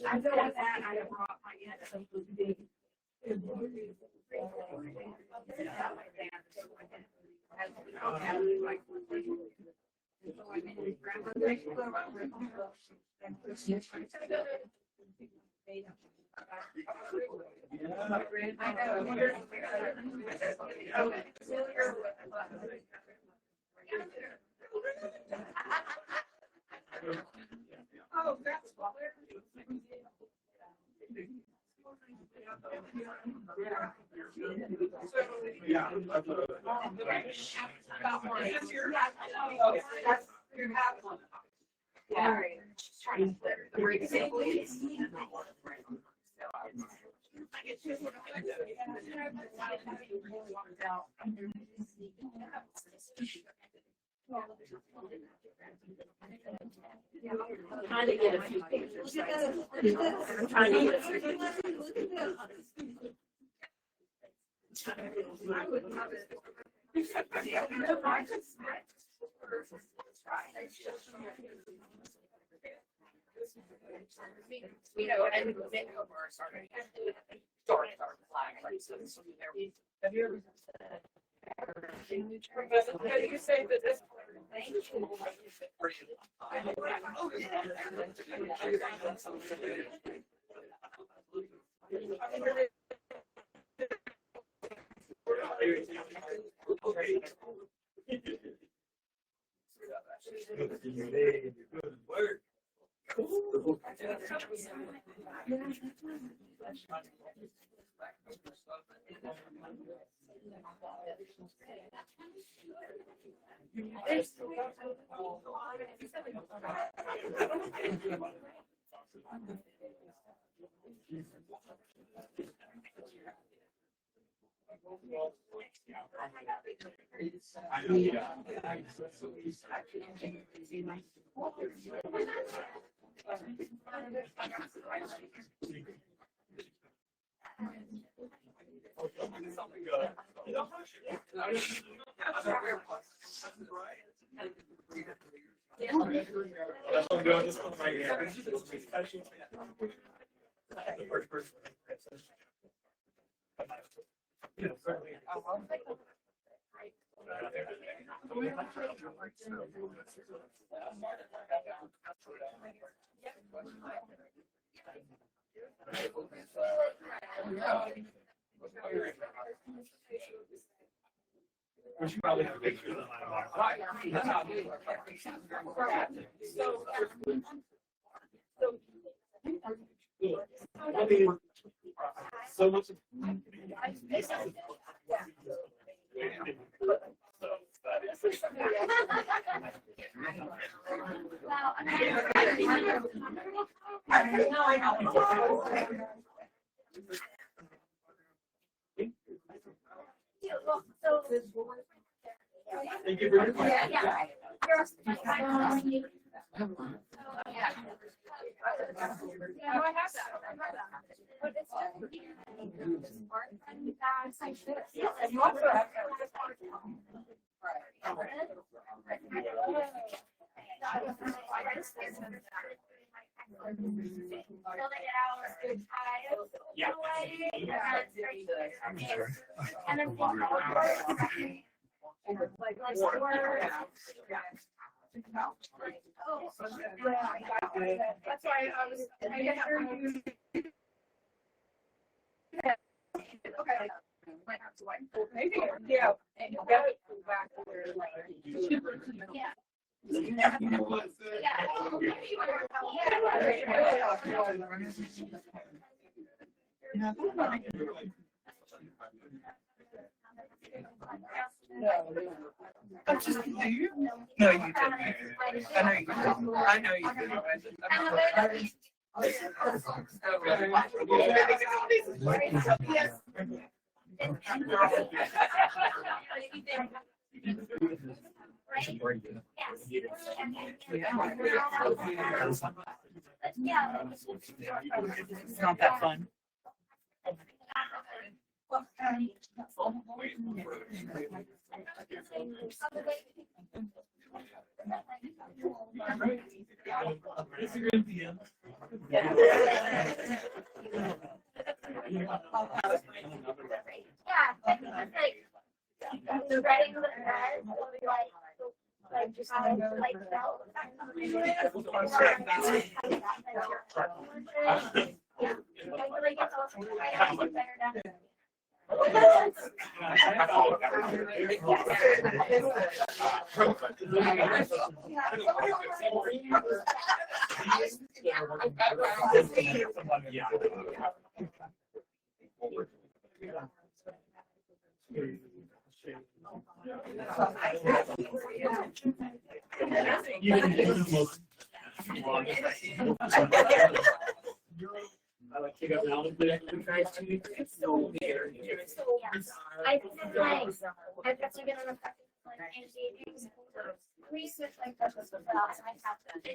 I know that I brought my Oh, that's I'm trying to get a few pictures. I'm trying to get a few pictures. You know, and then over starting dark flag. Have you ever? You say that this. That's what I'm doing. This one right here. We should probably have a picture of the so much. Thank you very much. Yeah. And then That's why I was. Okay. Maybe, yeah. I'm just, do you? No, you didn't. I know you didn't. I know you didn't. It's not that fun. The writing with red, like just like felt. I like to go down a bit. It's so weird. I think it's nice. I've definitely been on a practice like anti-aging. We switch like that with the class. I have to.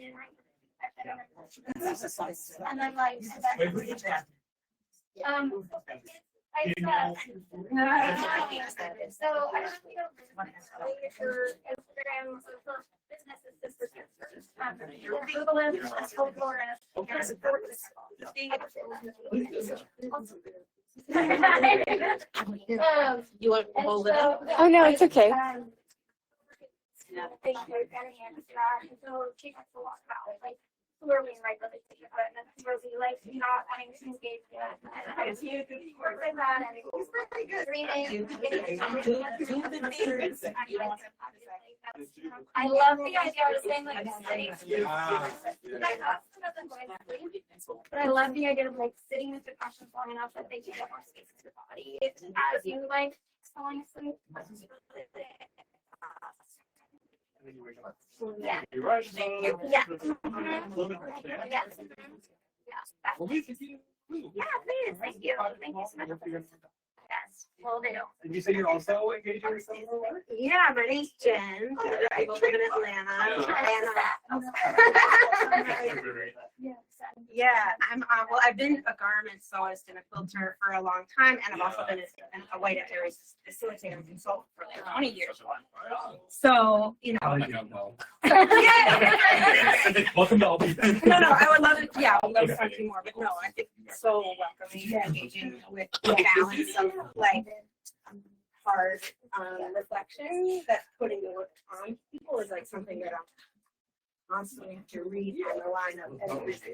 And I'm like, I so I don't know your Instagram for businesses. Google it, Florida. You want to hold it up? Oh, no, it's okay. Thank you. So she has to walk about like where we write the and then where we like not wanting to engage with work like that and it's really good reading. I love the idea of saying like but I love the idea of like sitting with the questions long enough that they can get more space in your body as you like falling asleep. Yeah. You're right. Yeah. Yeah. Yeah, please. Thank you. Thank you so much. Yes, will do. Did you say you're also engaging with someone? Yeah, my name's Jen. I live in Atlanta. Yeah, I'm, well, I've been a garment sewist and a quilter for a long time, and I've also been a white area facilitator and consultant for like 20 years. So, you know. Welcome to all these. No, I would love it. Yeah, I would love to talk to you more, but no, I think it's so welcoming and engaging with the balance of like hard reflection that putting the work on people is like something that constantly have to read and line up everything.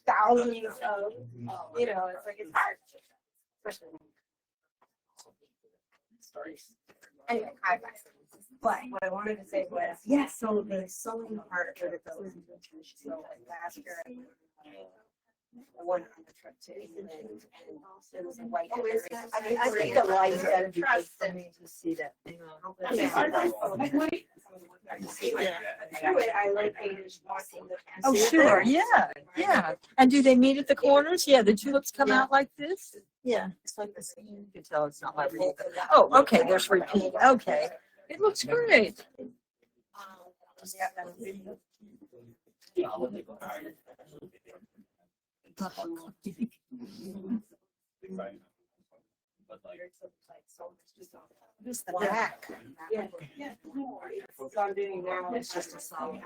Thousands of, you know, it's like, it's hard. Especially stories. Anyway, but what I wanted to say was, yes, so the sewing part of it goes into so like last year, I went on the trip to England and it was a white. I think the lights gotta be Trust for me to see that thing on. Through it, I located watching the. Oh, sure, yeah, yeah. And do they meet at the corners? Yeah, the tulips come out like this? Yeah, it's like the same. You can tell it's not like repeat. Oh, okay, there's repeat. Okay. It looks great. This the back. Yeah. So I'm doing now, it's just a song.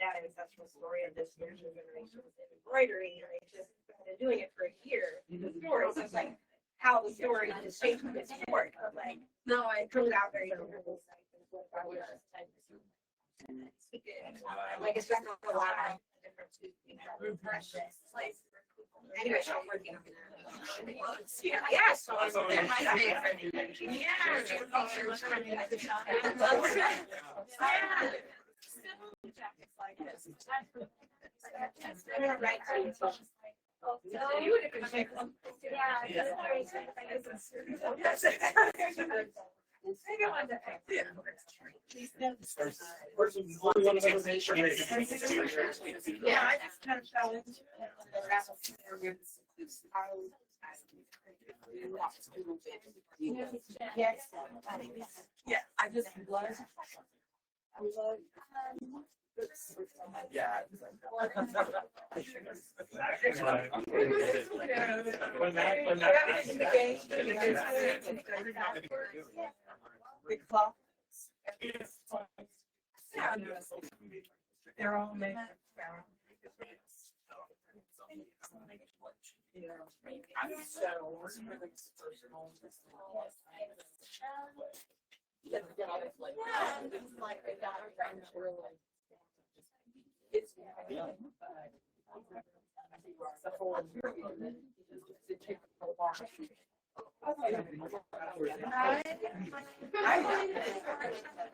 That ancestral story of this spiritual generation with embroidery, and I just been doing it for a year. The story, so it's like how the story is shaped with this story. Like, no, I drew it out very differently. Like it's just a lot of different precious. Anyway, so I'm working on that. Yeah, so I'm yeah, I just kind of fell into it. Yes. Yeah, I just love. Yeah. Big clock. They're all made.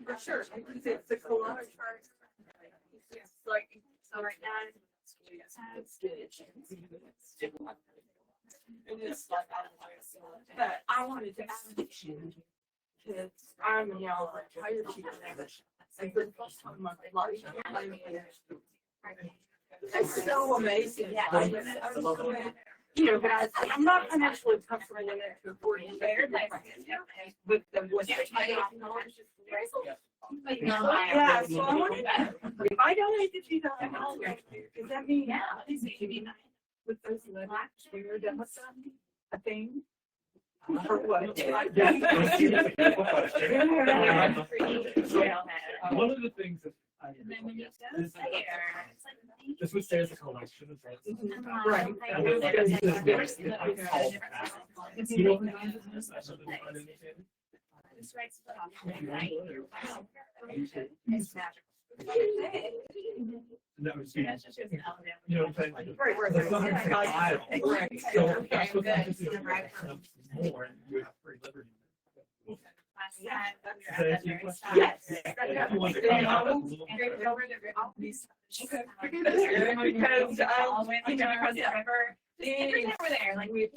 For sure, because it's the collage part. It's like, so right now, it's stitch. And it's like, but I wanted to ask you, because I'm a yellow, tired teacher. Like the first time in my life, it's so amazing. Yeah. You know, but I'm not financially comfortable enough to afford it there. But the what's yeah, so I wanted to, if I donate the $2,000, does that mean with those little we're done with something? A thing? For what? One of the things that I this would stay as a collection of things. Right. That would be, you know what I'm saying? Like, Right. it's not a style. Right. So, Okay, that's what good. happens if you have more, and you have free liberty. Yes. Because, you know, Over there, like we.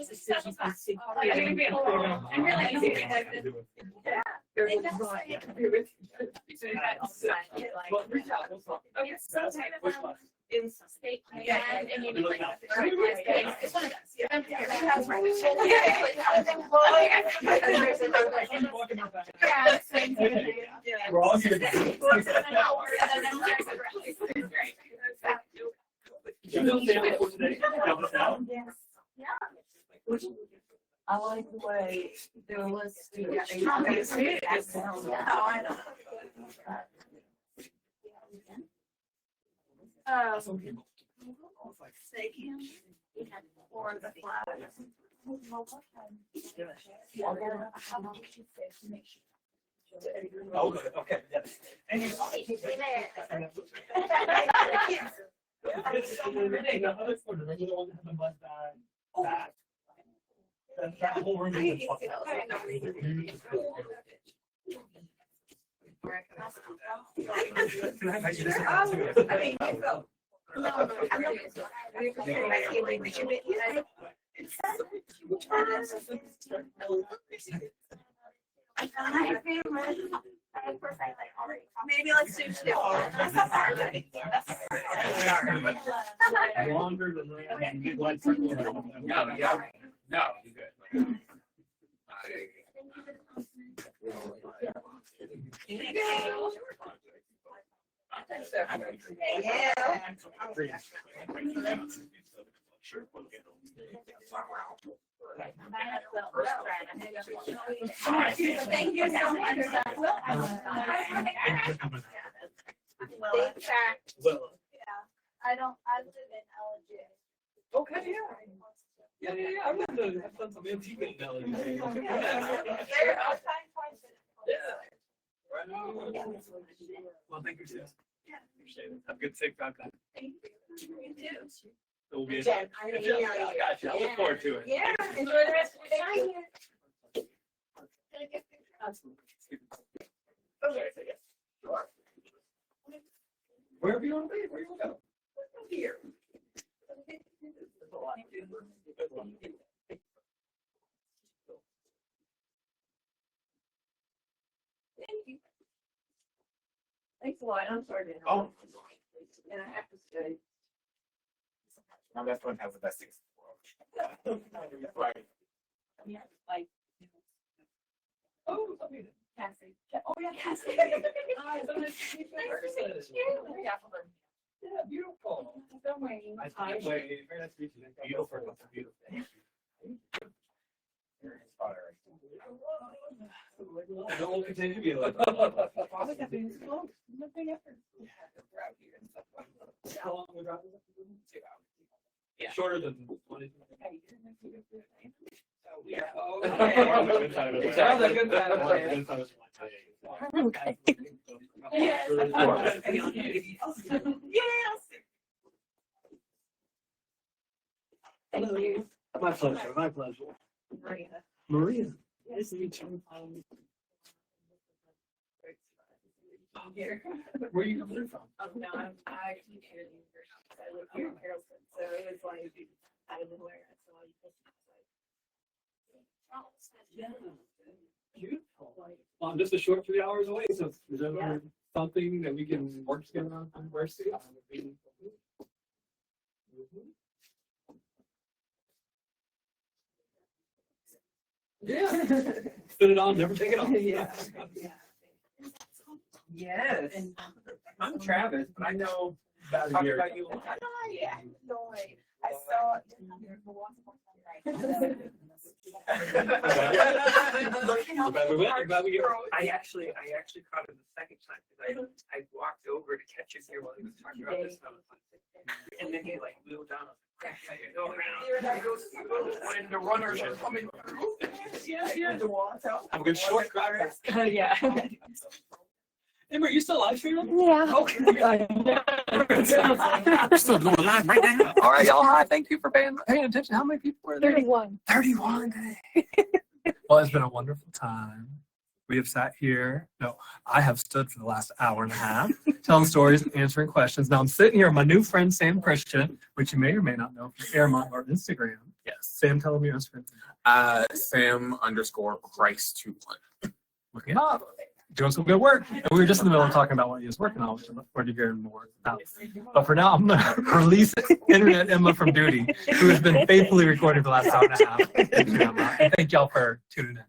State plan, and you like. It's one of those. Yeah. We're all here. You don't say it for today. Help us out. I like the way there was. for the flag. Oh, okay, yes. And you. The other corner, remember the one that had the mud bag? That whole room is fucked up. Can I invite you to sit down too? Maybe let's do two. Longer than that, you get blood circle. No, yeah, no, you good. Thank you so much. I live in LJ. Okay, yeah. Yeah, I've done some antique analogies. Well, thank you, sis. Appreciate it. Have a good safe drive back. Thank you. It will be a Jen, I got you. I look forward to it. Yeah, enjoy the rest of your day. Wherever you want to be, where you want to go. Here. Thank you. Thanks a lot. I'm sorry to Oh. And I have to stay. My best friend has the best things in the world. Right. Yeah, like. Oh, I mean, Cassie. Oh, yeah, Cassie. hi, so nice to meet you in person. Yeah, beautiful. Don't worry. Hi, Wade. Very nice to meet you. Beautiful. Beautiful. And it will continue to be like. How long we drive? 2 hours. Yeah. Shorter than 20. Yeah. Oh, okay. Exactly. Good time. Okay. Yes. Thank you. My pleasure. My pleasure. Maria. Maria. Nice to meet you. Here. Where are you coming from? No, I teach here at the university. I live here in Carrollton, so it was like out of nowhere. So I Yeah. Beautiful. Well, I'm just a short 3 hours away, so is there something that we can work together on university? Yeah. Put it on, never take it off. Yeah. Yes. I'm Travis, but I know About a talk year about ago. you. Yeah, no way. I saw it. Glad we get. I actually caught it the second time because I walked over to catch him here while he was talking about this stuff. And then he like moved on. When the runners are coming through. Yeah, the walls out. Have a good short drive. Yeah. Amber, you still live streaming? Yeah. Okay. We're still going live right now. All right, y'all. Hi. Thank you for paying attention. How many people are there? 31. 31 today. Well, it's been a wonderful time. We have sat here. No, I have stood for the last hour and a half, telling stories and answering questions. Now I'm sitting here with my new friend, Sam Christian, which you may or may not know from Airmont or Instagram. Yes. Sam, tell me your Instagram. Sam_Christ21. Looking up. Doing some good work. And we were just in the middle of talking about what he was working on, which I look forward to hearing more about. But for now, I'm going to release Internet Emma from duty, who has been faithfully recording for the last hour and a half. Thank you, Emma. And thank y'all for tuning in.